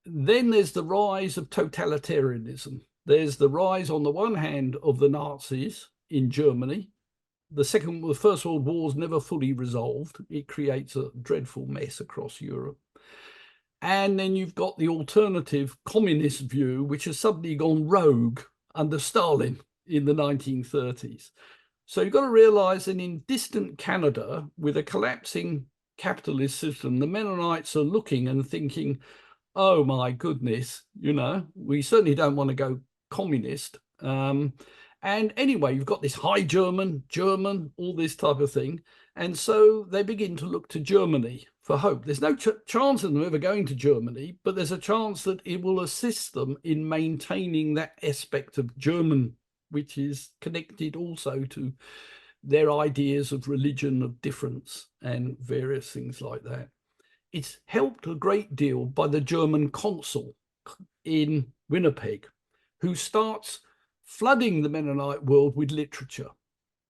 Then there's the rise of totalitarianism. There's the rise, on the one hand, of the Nazis in Germany. The First World War is never fully resolved. It creates a dreadful mess across Europe. And then you've got the alternative communist view, which has suddenly gone rogue under Stalin in the 1930s. So you've got to realize that in distant Canada, with a collapsing capitalist system, the Mennonites are looking and thinking, oh my goodness, we certainly don't want to go communist. And anyway, you've got this high German, all this type of thing. And so they begin to look to Germany for hope. There's no chance of them ever going to Germany, but there's a chance that it will assist them in maintaining that aspect of German, which is connected also to their ideas of religion, of difference, and various things like that. It's helped a great deal by the German consul in Winnipeg, who starts flooding the Mennonite world with literature.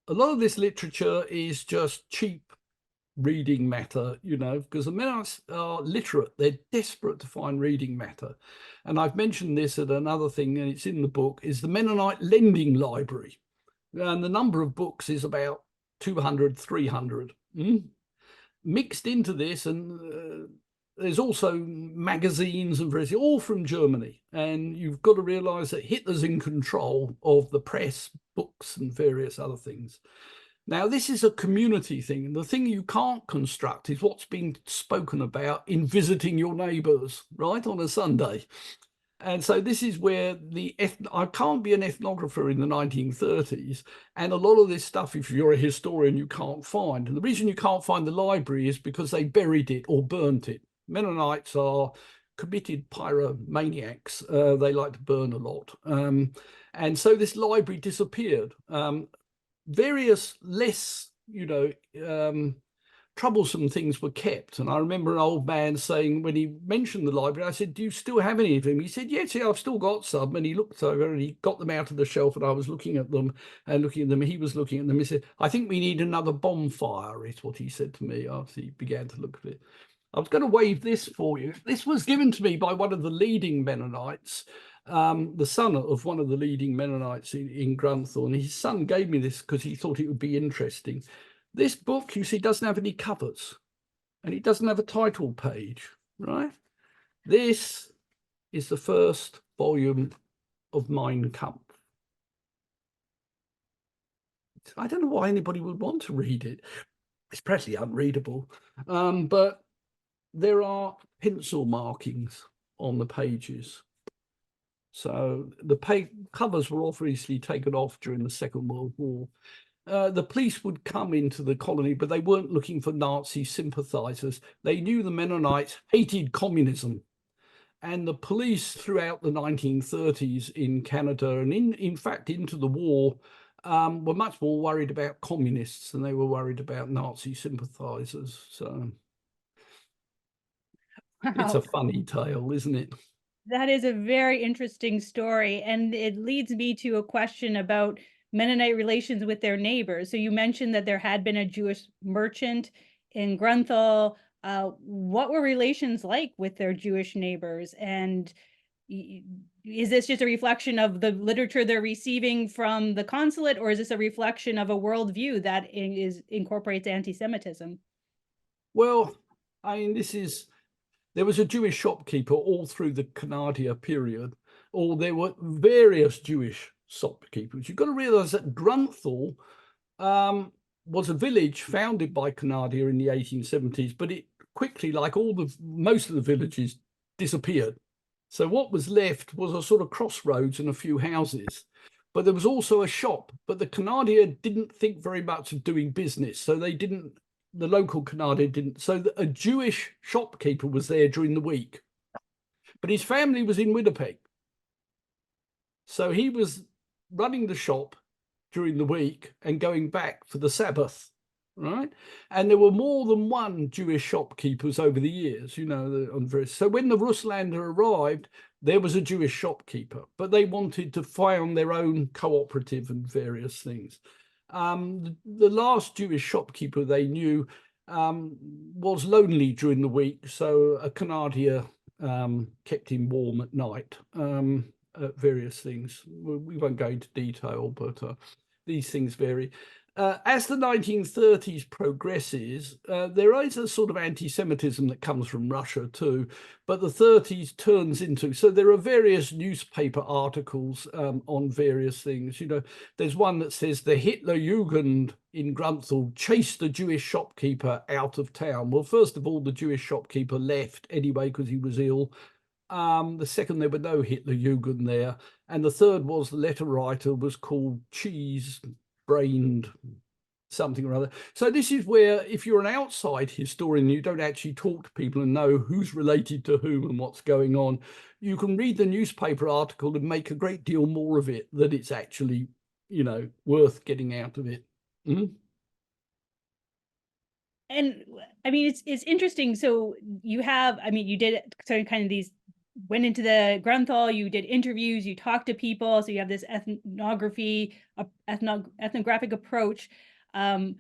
A lot of this literature is just cheap reading matter, because the Mennonites are literate. They're desperate to find reading matter. And I've mentioned this at another thing, and it's in the book, is the Mennonite Lending Library. And the number of books is about 200, 300. Mixed into this, and there's also magazines and various, all from Germany. And you've got to realize that Hitler's in control of the press, books, and various other things. Now, this is a community thing. The thing you can't construct is what's being spoken about in visiting your neighbours, right, on a Sunday. And so this is where I can't be an ethnographer in the 1930s. And a lot of this stuff, if you're a historian, you can't find. And the reason you can't find the library is because they buried it or burnt it. Mennonites are committed pyromaniacs. They like to burn a lot. And so this library disappeared. Various less, troublesome things were kept. And I remember an old man saying, when he mentioned the library, I said, do you still have any of them? He said, yes, yeah, I've still got some. And he looked over and he got them out of the shelf, and I was looking at them. He was looking at them. He said, I think we need another bonfire, is what he said to me after he began to look at it. I was going to wave this for you. This was given to me by one of the leading Mennonites, the son of one of the leading Mennonites in Grunthal. And his son gave me this because he thought it would be interesting. This book, you see, doesn't have any covers, and it doesn't have a title page, right? This is the first volume of Mein Kampf. I don't know why anybody would want to read it. It's practically unreadable, but there are pencil markings on the pages. So the covers were obviously taken off during the Second World War. The police would come into the colony, but they weren't looking for Nazi sympathizers. They knew the Mennonites hated communism. And the police throughout the 1930s in Canada, and in fact into the war, were much more worried about communists than they were worried about Nazi sympathizers. So it's a funny tale, isn't it? That is a very interesting story, and it leads me to a question about Mennonite relations with their neighbors. So you mentioned that there had been a Jewish merchant in Grunthal. What were relations like with their Jewish neighbors? And is this just a reflection of the literature they're receiving from the consulate, or is this a reflection of a worldview that incorporates anti-Semitism? Well, I mean, there was a Jewish shopkeeper all through the Canada period, or there were various Jewish shopkeepers. You've got to realize that Grunthal was a village founded by Canada in the 1870s, but it quickly, like most of the villages, disappeared. So what was left was a sort of crossroads and a few houses. But there was also a shop, but the Canada didn't think very much of doing business, so the local Canada didn't. So a Jewish shopkeeper was there during the week, but his family was in Winnipeg. So he was running the shop during the week and going back for the Sabbath, right? And there were more than one Jewish shopkeepers over the years, you know, so when the Russländer arrived, there was a Jewish shopkeeper, but they wanted to found their own cooperative and various things. The last Jewish shopkeeper they knew was lonely during the week, so a Canadier kept him warm at night. Various things. We won't go into detail, but these things vary. As the 1930s progresses, there is a sort of anti-Semitism that comes from Russia too, but the 30s turns into, so there are various newspaper articles on various things. You know, there's one that says the Hitler Jugend in Grunthal chased the Jewish shopkeeper out of town. Well, first of all, the Jewish shopkeeper left anyway because he was ill. The second, there were no Hitler Jugend there. And the third was the letter writer was called cheese-brained something or other. So this is where, if you're an outside historian, you don't actually talk to people and know who's related to whom and what's going on. You can read the newspaper article and make a great deal more of it, that it's actually, you know, worth getting out of it. Mm-hmm. And I mean, it's interesting. So you have, I mean, you did kind of these, went into the Grunthal, you did interviews, you talked to people. So you have this ethnography, ethnographic approach. And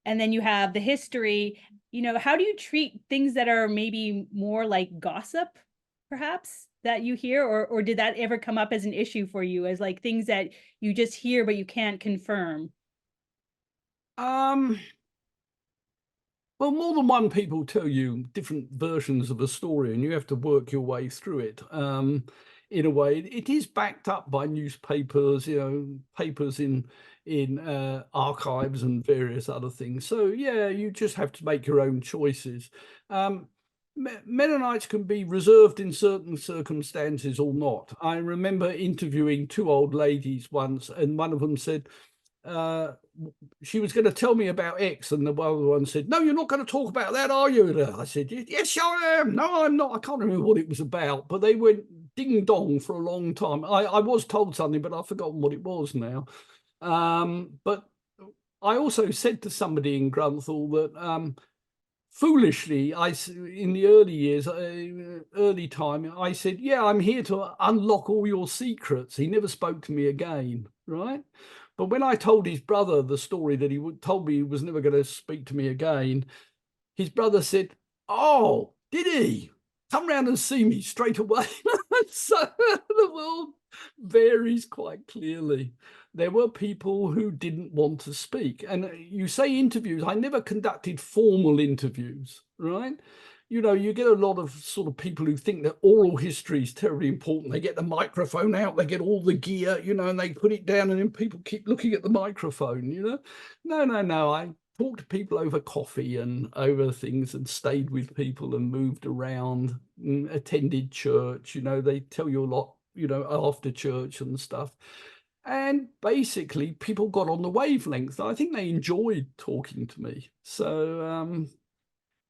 then you have the history. You know, how do you treat things that are maybe more like gossip, perhaps, that you hear, or did that ever come up as an issue for you, as like things that you just hear but you can't confirm? Well, more than one people tell you different versions of a story, and you have to work your way through it. In a way, it is backed up by newspapers, you know, papers in archives and various other things. So yeah, you just have to make your own choices. Mennonites can be reserved in certain circumstances or not. I remember interviewing two old ladies once, and one of them said, she was going to tell me about X, and the other one said, "No, you're not going to talk about that, are you?" I said, "Yes, I am." "No, I'm not." I can't remember what it was about, but they went ding dong for a long time. I was told something, but I've forgotten what it was now. But I also said to somebody in Grunthal that foolishly, in the early years, early time, I said, "Yeah, I'm here to unlock all your secrets." He never spoke to me again, right? But when I told his brother the story that he told me he was never going to speak to me again, his brother said, "Oh, did he? Come round and see me straight away." So the world varies quite clearly. There were people who didn't want to speak. And you say interviews, I never conducted formal interviews, right? You know, you get a lot of sort of people who think that oral history is terribly important. They get the microphone out, they get all the gear, you know, and they put it down, and then people keep looking at the microphone, you know. No. I talked to people over coffee and over things, and stayed with people and moved around and attended church. You know, they tell you a lot, you know, after church and stuff. And basically people got on the wavelength. I think they enjoyed talking to me. So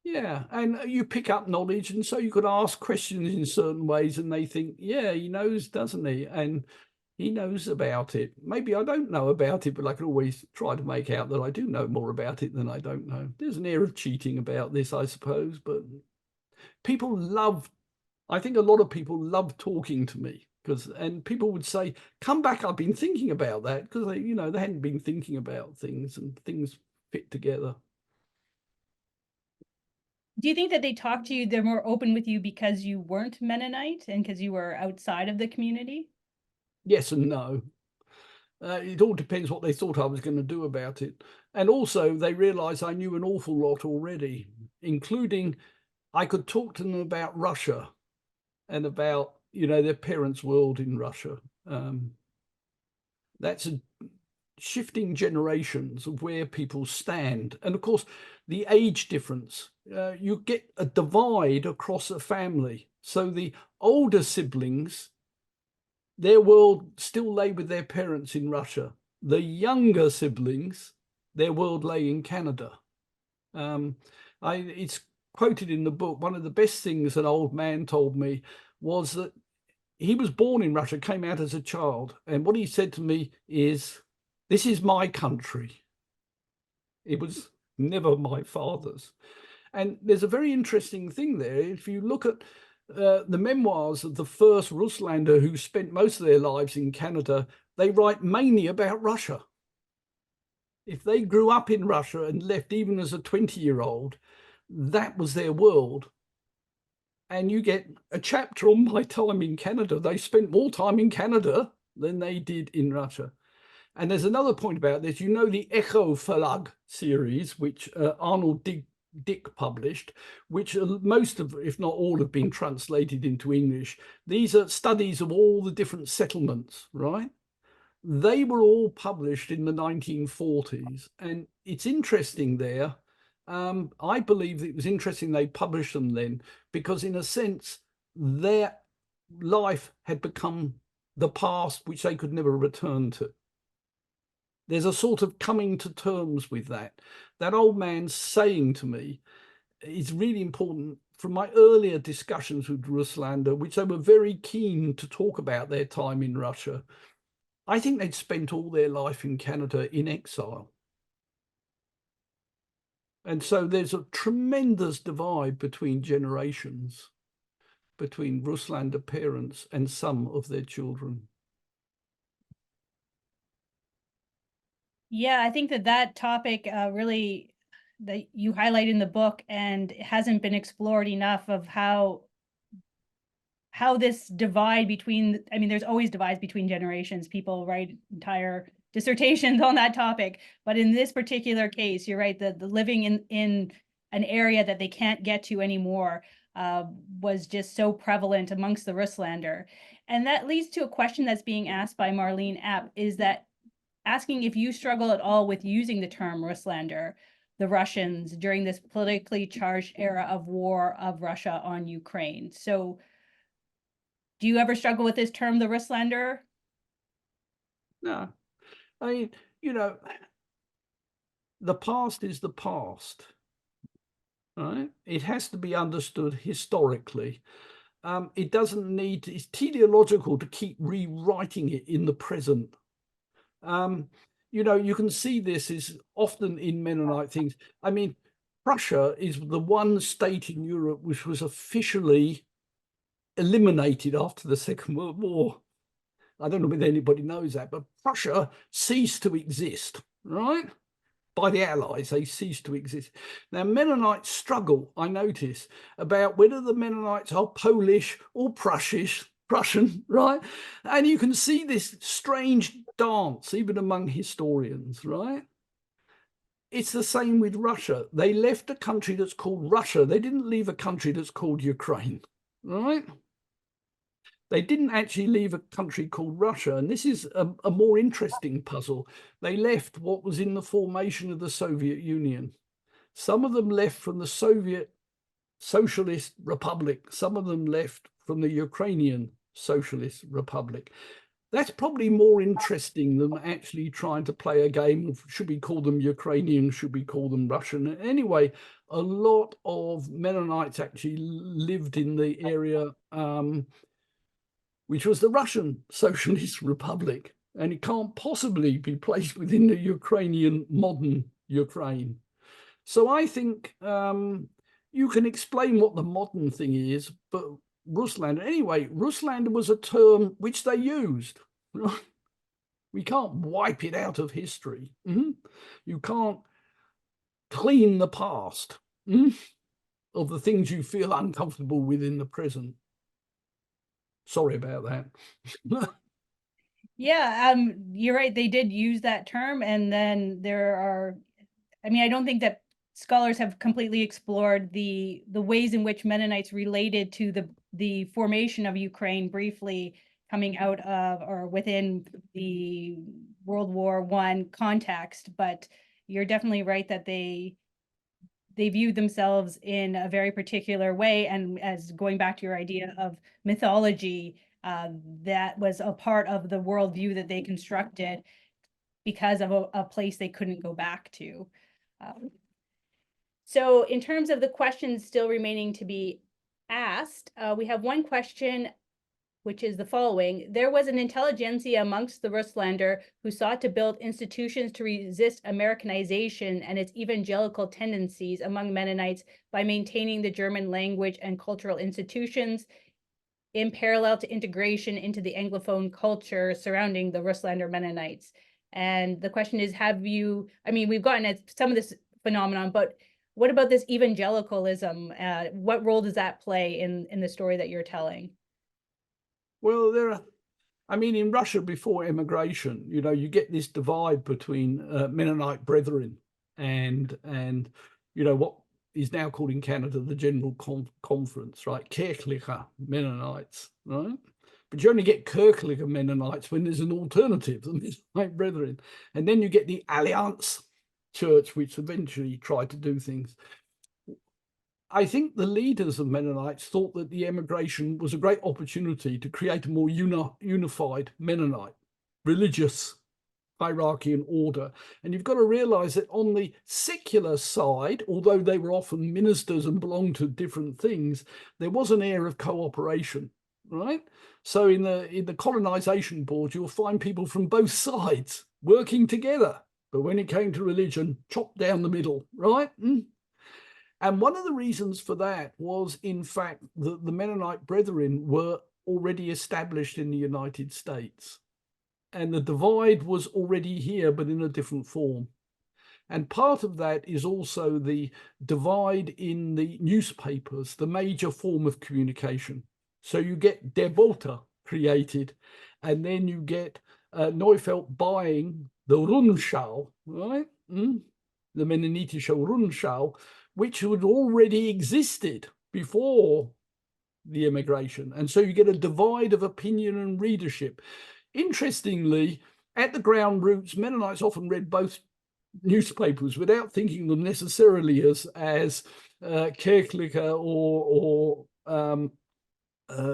yeah, and you pick up knowledge, and so you could ask questions in certain ways, and they think, yeah, he knows, doesn't he? And he knows about it. Maybe I don't know about it, but I can always try to make out that I do know more about it than I don't know. There's an air of cheating about this, I suppose, but people love, I think a lot of people love talking to me, and people would say, "Come back, I've been thinking about that," because they, you know, they hadn't been thinking about things, and things fit together. Do you think that they talk to you, they're more open with you because you weren't Mennonite and because you were outside of the community? Yes and no. It all depends what they thought I was going to do about it. And also they realized I knew an awful lot already, including I could talk to them about Russia and about, you know, their parents' world in Russia. That's a shifting generations of where people stand. And of course, the age difference, you get a divide across a family. So the older siblings, their world still lay with their parents in Russia. The younger siblings, their world lay in Canada. It's quoted in the book, one of the best things an old man told me was that he was born in Russia, came out as a child. And what he said to me is, this is my country. It was never my father's. And there's a very interesting thing there. If you look at the memoirs of the first Russlander who spent most of their lives in Canada, they write mainly about Russia. If they grew up in Russia and left even as a 20-year-old, that was their world. And you get a chapter on my time in Canada. They spent more time in Canada than they did in Russia. And there's another point about this. You know, the Echo Verlag series, which Arnold Dick published, which most of, if not all, have been translated into English. These are studies of all the different settlements, right? They were all published in the 1940s. And it's interesting there. I believe it was interesting they published them then, because in a sense, their life had become the past, which they could never return to. There's a sort of coming to terms with that. That old man saying to me is really important from my earlier discussions with Russlander, which they were very keen to talk about their time in Russia. I think they'd spent all their life in Canada in exile. And so there's a tremendous divide between generations, between Russlander parents and some of their children. Yeah, I think that topic really that you highlight in the book, and it hasn't been explored enough, of how this divide between, I mean, there's always divides between generations. People write entire dissertations on that topic, but in this particular case, you're right, the living in an area that they can't get to anymore was just so prevalent amongst the Russlander. And that leads to a question that's being asked by Marlene App, is that asking if you struggle at all with using the term Russlander, the Russians, during this politically charged era of war of Russia on Ukraine. So do you ever struggle with this term, the Russlander? No, I mean, you know, the past is the past, right? It has to be understood historically. It doesn't need, it's teleological to keep rewriting it in the present. You know, you can see this is often in Mennonite things. I mean, Prussia is the one state in Europe which was officially eliminated after the Second World War. I don't know whether anybody knows that, but Prussia ceased to exist, right? By the Allies, they ceased to exist. Now, Mennonites struggle, I notice, about whether the Mennonites are Polish or Prussian, right? And you can see this strange dance even among historians, right? It's the same with Russia. They left a country that's called Russia. They didn't leave a country that's called Ukraine, right? They didn't actually leave a country called Russia. And this is a more interesting puzzle. They left what was in the formation of the Soviet Union. Some of them left from the Soviet Socialist Republic. Some of them left from the Ukrainian Socialist Republic. That's probably more interesting than actually trying to play a game of, should we call them Ukrainian, should we call them Russian? Anyway, a lot of Mennonites actually lived in the area which was the Russian Socialist Republic, and it can't possibly be placed within the Ukrainian, modern Ukraine. So I think you can explain what the modern thing is, but Russlander, anyway, Russlander was a term which they used. We can't wipe it out of history. You can't clean the past of the things you feel uncomfortable with in the present. Sorry about that. Yeah, you're right. They did use that term, and then there are, I mean, I don't think that scholars have completely explored the ways in which Mennonites related to the formation of Ukraine briefly coming out of or within the World War I context. But you're definitely right that they viewed themselves in a very particular way. And as going back to your idea of mythology, that was a part of the worldview that they constructed because of a place they couldn't go back to. So in terms of the questions still remaining to be asked, we have one question which is the following. There was an intelligentsia amongst the Russlander who sought to build institutions to resist Americanization and its evangelical tendencies among Mennonites by maintaining the German language and cultural institutions in parallel to integration into the Anglophone culture surrounding the Russlander Mennonites. And the question is, we've gotten at some of this phenomenon, but what about this evangelicalism? What role does that play in the story that you're telling? Well, in Russia before immigration, you get this divide between Mennonite brethren and what is now called in Canada the General Conference, right? Kirchliche Mennonites, right? But you only get Kirchliche Mennonites when there's an alternative, the Mennonite brethren. And then you get the Alliance Church, which eventually tried to do things. I think the leaders of Mennonites thought that the emigration was a great opportunity to create a more unified Mennonite religious hierarchy and order. And you've got to realize that on the secular side, although they were often ministers and belonged to different things, there was an air of cooperation, right? So in the colonization board, you'll find people from both sides working together. But when it came to religion, chopped down the middle, right? And one of the reasons for that was, in fact, that the Mennonite brethren were already established in the United States. And the divide was already here, but in a different form. And part of that is also the divide in the newspapers, the major form of communication. So you get Der Bote created, and then you get Neufeld buying the Rundschau, right? The Mennonitische Rundschau, which had already existed before the immigration. And so you get a divide of opinion and readership. Interestingly, at the ground roots, Mennonites often read both newspapers without thinking them necessarily as Kirchliche or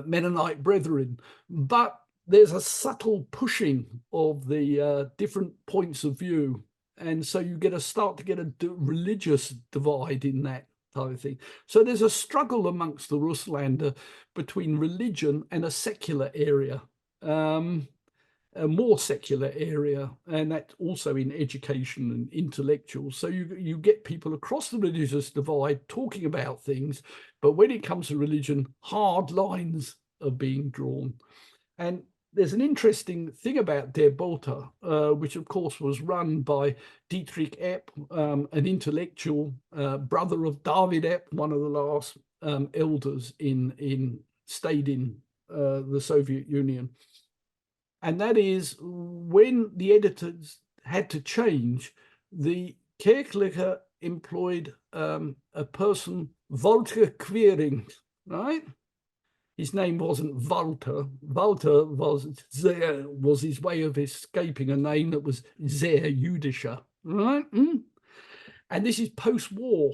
Mennonite brethren. But there's a subtle pushing of the different points of view. And so you start to get a religious divide in that type of thing. So there's a struggle amongst the Russlander between religion and a secular area, a more secular area, and that's also in education and intellectuals. So you get people across the religious divide talking about things, but when it comes to religion, hard lines are being drawn. And there's an interesting thing about Der Bote, which of course was run by Dietrich Epp, an intellectual, brother of David Epp, one of the last elders stayed in the Soviet Union. And that is when the editors had to change, the Kirchliche employed a person, Walter Quering, right? His name wasn't Walter. Walter was his way of escaping a name that was sehr jüdischer, right? And this is post-war.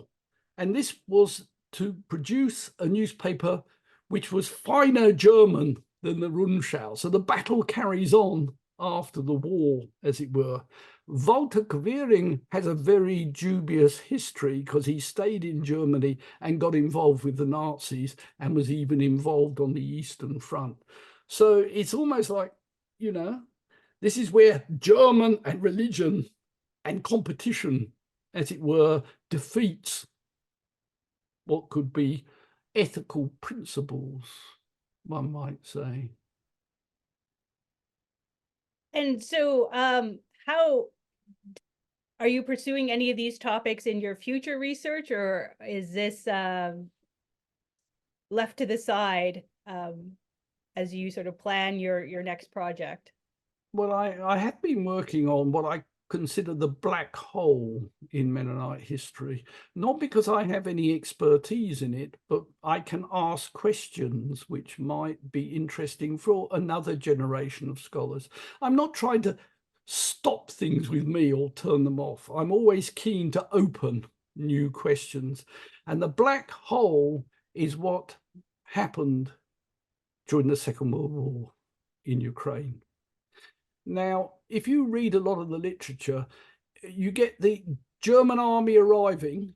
And this was to produce a newspaper which was finer German than the Rundschau. So the battle carries on after the war, as it were. Walter Quering has a very dubious history because he stayed in Germany and got involved with the Nazis and was even involved on the Eastern Front. So it's almost like, this is where German and religion and competition, as it were, defeats what could be ethical principles, one might say. And so how are you pursuing any of these topics in your future research, or is this left to the side as you sort of plan your next project? Well, I have been working on what I consider the black hole in Mennonite history, not because I have any expertise in it, but I can ask questions which might be interesting for another generation of scholars. I'm not trying to stop things with me or turn them off. I'm always keen to open new questions. And the black hole is what happened during the Second World War in Ukraine. Now, if you read a lot of the literature, you get the German army arriving,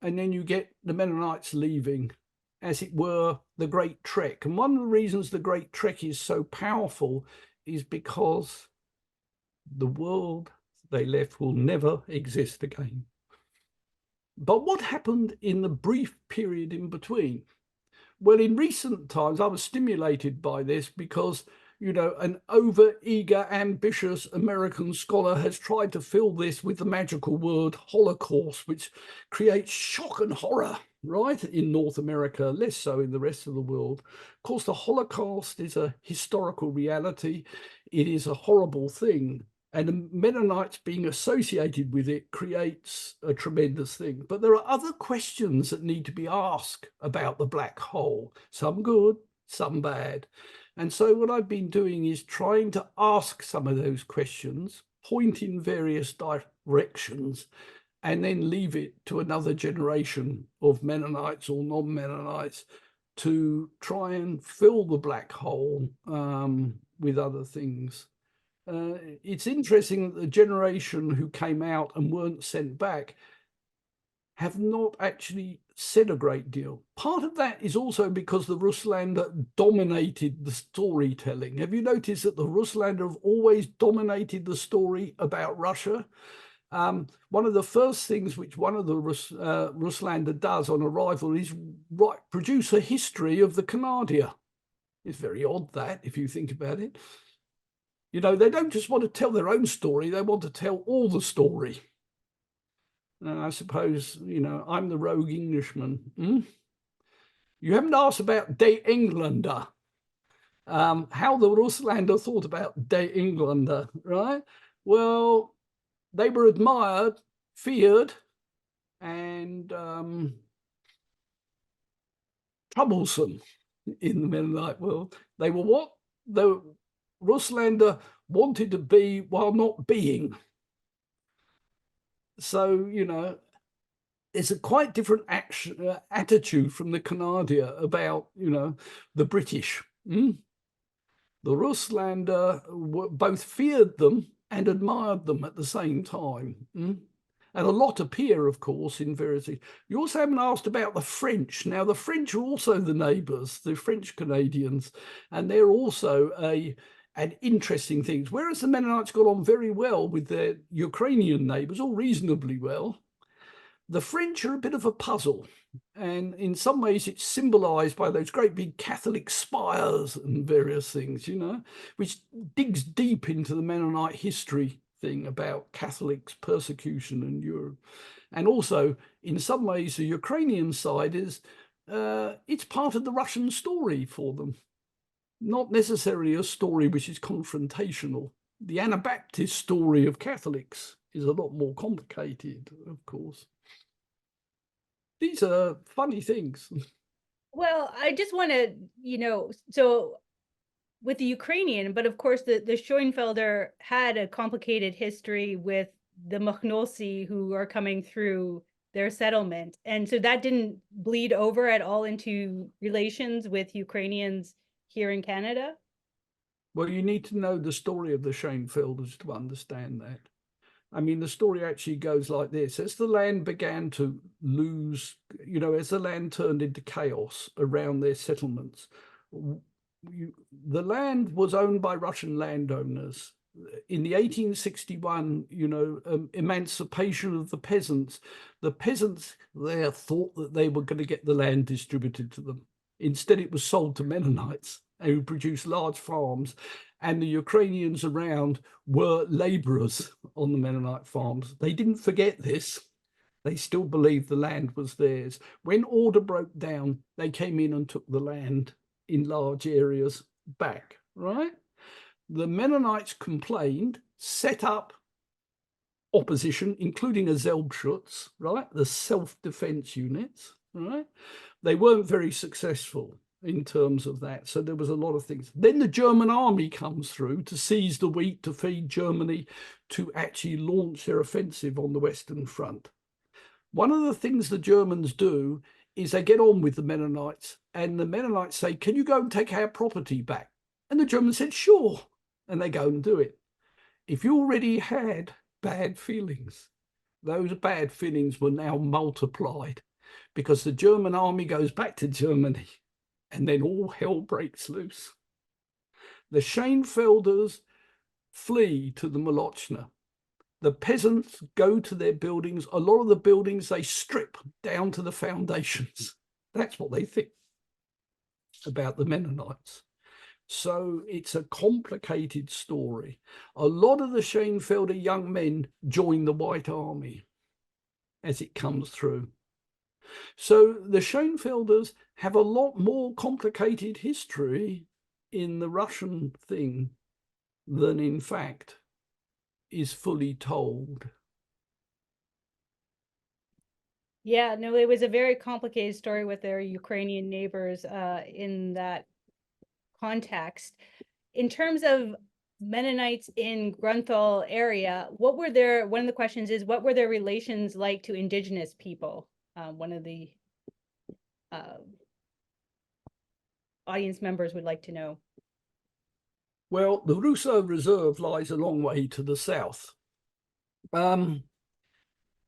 and then you get the Mennonites leaving, as it were, the Great Trek. And one of the reasons the Great Trek is so powerful is because the world they left will never exist again. But what happened in the brief period in between? Well, in recent times, I was stimulated by this because, you know, an over-eager, ambitious American scholar has tried to fill this with the magical word Holocaust, which creates shock and horror, right, in North America, less so in the rest of the world. Of course, the Holocaust is a historical reality. It is a horrible thing. And the Mennonites being associated with it creates a tremendous thing. But there are other questions that need to be asked about the black hole, some good, some bad. And so what I've been doing is trying to ask some of those questions, point in various directions, and then leave it to another generation of Mennonites or non-Mennonites to try and fill the black hole with other things. It's interesting that the generation who came out and weren't sent back have not actually said a great deal. Part of that is also because the Russlander dominated the storytelling. Have you noticed that the Russlander have always dominated the story about Russia? One of the first things which one of the Russlander does on arrival is produce a history of the Canardia. It's very odd that, if you think about it. You know, they don't just want to tell their own story, they want to tell all the story. And I suppose, you know, I'm the rogue Englishman. You haven't asked about De Englander, how the Russlander thought about De Englander, right? Well, they were admired, feared, and troublesome in the Mennonite world. They were what the Russlander wanted to be while not being. So, you know, it's a quite different attitude from the Canardia about, you know, the British. The Russlander both feared them and admired them at the same time. And a lot appear, of course, in various things. You also haven't asked about the French. Now, the French are also the neighbours, the French Canadians, and they're also an interesting thing. Whereas the Mennonites got on very well with their Ukrainian neighbours, or reasonably well, the French are a bit of a puzzle. And in some ways, it's symbolised by those great big Catholic spires and various things, you know, which digs deep into the Mennonite history thing about Catholics' persecution in Europe. And also, in some ways, the Ukrainian side is, it's part of the Russian story for them. Not necessarily a story which is confrontational. The Anabaptist story of Catholics is a lot more complicated, of course. These are funny things. Well, I just want to, you know, so with the Ukrainian, but of course the Schoenfelder had a complicated history with the Machnosi who are coming through their settlement. And so that didn't bleed over at all into relations with Ukrainians here in Canada? Well, you need to know the story of the Schoenfelders to understand that. I mean, the story actually goes like this. As the land began to lose, you know, as the land turned into chaos around their settlements, the land was owned by Russian landowners. In the 1861, you know, emancipation of the peasants there thought that they were going to get the land distributed to them. Instead, it was sold to Mennonites who produced large farms, and the Ukrainians around were labourers on the Mennonite farms. They didn't forget this. They still believed the land was theirs. When order broke down, they came in and took the land in large areas back, right? The Mennonites complained, set up opposition, including a Selbstschutz, right? The self-defense units, right? They weren't very successful in terms of that. So there was a lot of things. Then the German army comes through to seize the wheat, to feed Germany, to actually launch their offensive on the Western Front. One of the things the Germans do is they get on with the Mennonites, and the Mennonites say, can you go and take our property back? And the Germans said, sure. And they go and do it. If you already had bad feelings, those bad feelings were now multiplied because the German army goes back to Germany and then all hell breaks loose. The Schoenfelders flee to the Molochna. The peasants go to their buildings. A lot of the buildings they strip down to the foundations. That's what they think about the Mennonites. So it's a complicated story. A lot of the Schoenfelder young men join the White Army as it comes through. So the Schoenfelders have a lot more complicated history in the Russian thing than in fact is fully told. Yeah, no, it was a very complicated story with their Ukrainian neighbors in that context. In terms of Mennonites in Grunthal area, one of the questions is, what were their relations like to Indigenous people? One of the audience members would like to know. Well, the Rousseau Reserve lies a long way to the south. During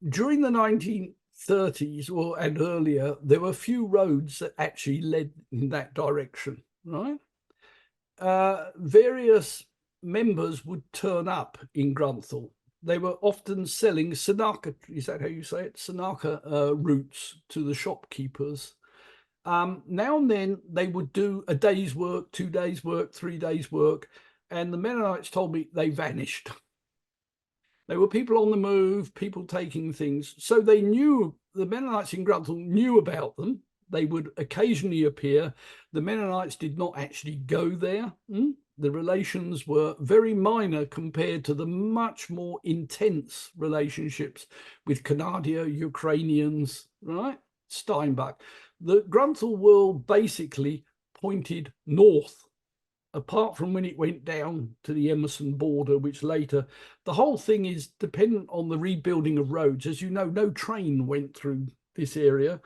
the 1930s and earlier, there were few roads that actually led in that direction, right? Various members would turn up in Grunthal. They were often selling Sanaka, is that how you say it? Sanaka routes to the shopkeepers. Now and then they would do a day's work, 2 days' work, 3 days' work, and the Mennonites told me they vanished. They were people on the move, people taking things. So they knew, the Mennonites in Grunthal knew about them. They would occasionally appear. The Mennonites did not actually go there. The relations were very minor compared to the much more intense relationships with Canada, Ukrainians, right? Steinbach. The Grunthal world basically pointed north, apart from when it went down to the Emerson border, which later, the whole thing is dependent on the rebuilding of roads. As you know, no train went through this area,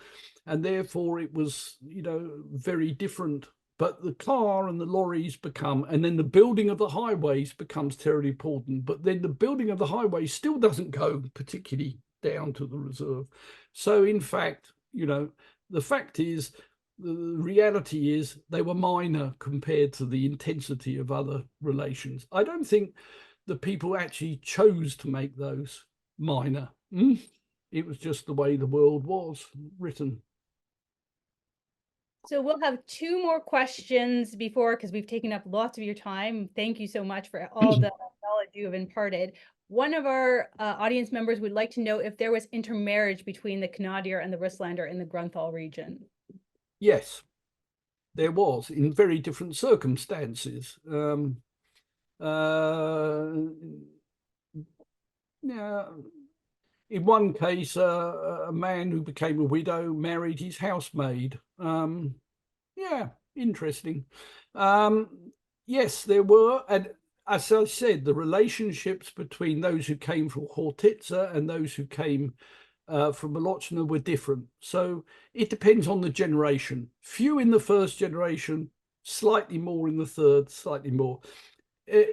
and therefore it was, very different. But the car and the lorries become, and then the building of the highways becomes terribly important. But then the building of the highways still doesn't go particularly down to the reserve. So in fact, the fact is, the reality is they were minor compared to the intensity of other relations. I don't think the people actually chose to make those minor. It was just the way the world was written. So we'll have 2 more questions because we've taken up lots of your time. Thank you so much for all the knowledge you have imparted. One of our audience members would like to know if there was intermarriage between the Canadier and the Russländer in the Grunthal region. Yes, there was, in very different circumstances. Yeah. In one case, a man who became a widow married his housemaid. Yeah, interesting. Yes, there were. And as I said, the relationships between those who came from Hortitza and those who came from Molochna were different. So it depends on the generation. Few in the first generation, slightly more in the third, slightly more.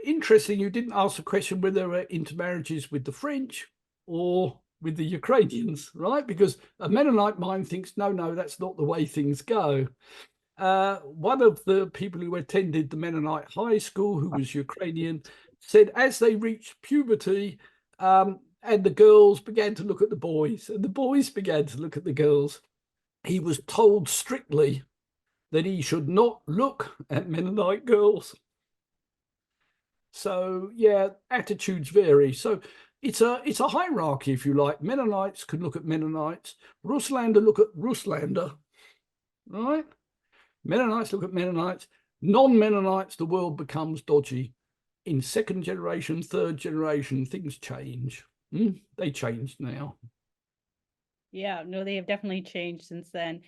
Interesting, you didn't ask the question whether there were intermarriages with the French or with the Ukrainians, right? Because a Mennonite mind thinks, no, that's not the way things go. One of the people who attended the Mennonite high school, who was Ukrainian, said as they reached puberty, and the girls began to look at the boys, and the boys began to look at the girls, he was told strictly that he should not look at Mennonite girls. So, yeah, attitudes vary. So it's a hierarchy, if you like. Mennonites can look at Mennonites. Russlander look at Russlander, right? Mennonites look at Mennonites. Non-Mennonites, the world becomes dodgy. In second generation, third generation, things change. They changed now. Yeah, no, they have definitely changed since then.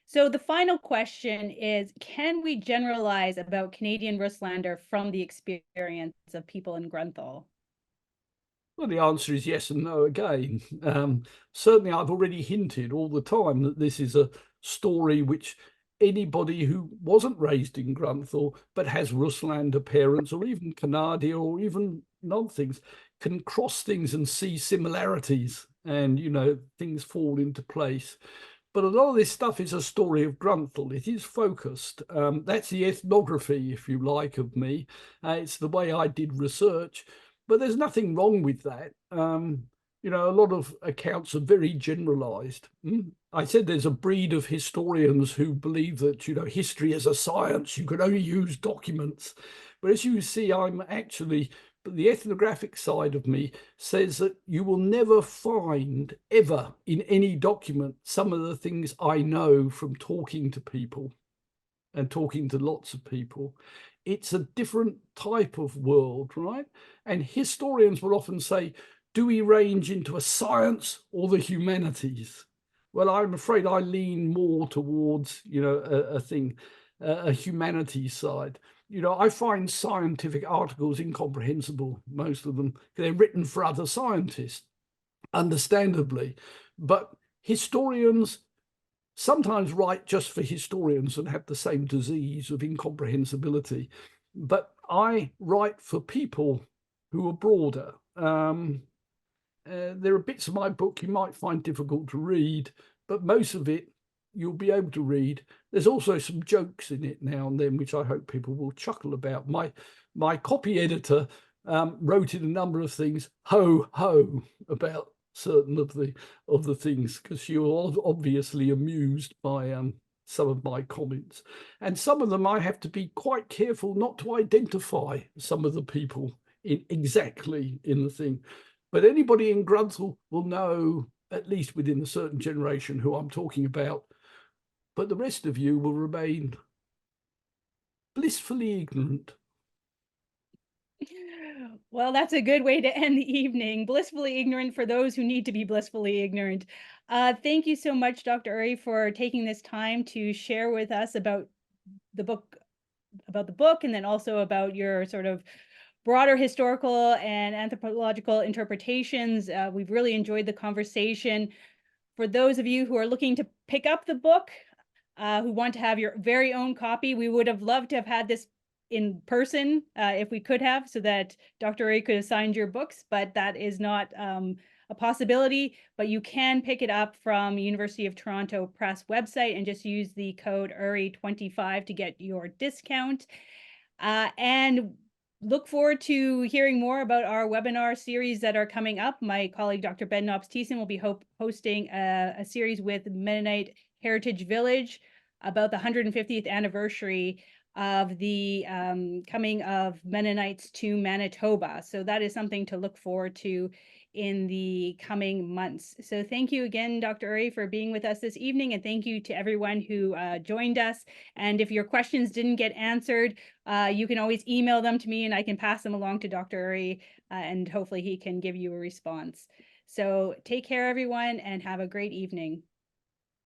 So the final question is, can we generalize about Canadian Russlander from the experience of people in Grunthal? Well, the answer is yes and no again. Certainly, I've already hinted all the time that this is a story which anybody who wasn't raised in Grunthal but has Russlander parents, or even Canada, or even non-things, can cross things and see similarities, and things fall into place. But a lot of this stuff is a story of Grunthal. It is focused. That's the ethnography, if you like, of me. It's the way I did research. But there's nothing wrong with that. You know, a lot of accounts are very generalized. I said there's a breed of historians who believe that, you know, history is a science. You can only use documents. But as you see, I'm actually, the ethnographic side of me says that you will never find ever in any document some of the things I know from talking to people and talking to lots of people. It's a different type of world, right? And historians will often say, do we range into a science or the humanities? Well, I'm afraid I lean more towards, you know, a humanities side. You know, I find scientific articles incomprehensible, most of them. They're written for other scientists, understandably. But historians sometimes write just for historians and have the same disease of incomprehensibility. But I write for people who are broader. There are bits of my book you might find difficult to read, but most of it you'll be able to read. There's also some jokes in it now and then, which I hope people will chuckle about. My copy editor wrote in a number of things, ho, ho, about certain of the things, because she was obviously amused by some of my comments. And some of them I have to be quite careful not to identify some of the people exactly in the thing. But anybody in Grunthal will know, at least within a certain generation, who I'm talking about. But the rest of you will remain blissfully ignorant. Well, that's a good way to end the evening. Blissfully ignorant for those who need to be blissfully ignorant. Thank you so much, Dr. Urry, for taking this time to share with us about the book, and then also about your sort of broader historical and anthropological interpretations. We've really enjoyed the conversation. For those of you who are looking to pick up the book, who want to have your very own copy, we would have loved to have had this in person if we could have, so that Dr. Urry could have signed your books, but that is not a possibility. But you can pick it up from University of Toronto Press website and just use the code URRY25 to get your discount. And look forward to hearing more about our webinar series that are coming up. My colleague, Dr. Ben Knobs-Thiessen, will be hosting a series with Mennonite Heritage Village about the 150th anniversary of the coming of Mennonites to Manitoba. So that is something to look forward to in the coming months. So thank you again, Dr. Urry, for being with us this evening, and thank you to everyone who joined us. And if your questions didn't get answered, you can always email them to me and I can pass them along to Dr. Urry, and hopefully he can give you a response. So take care, everyone, and have a great evening.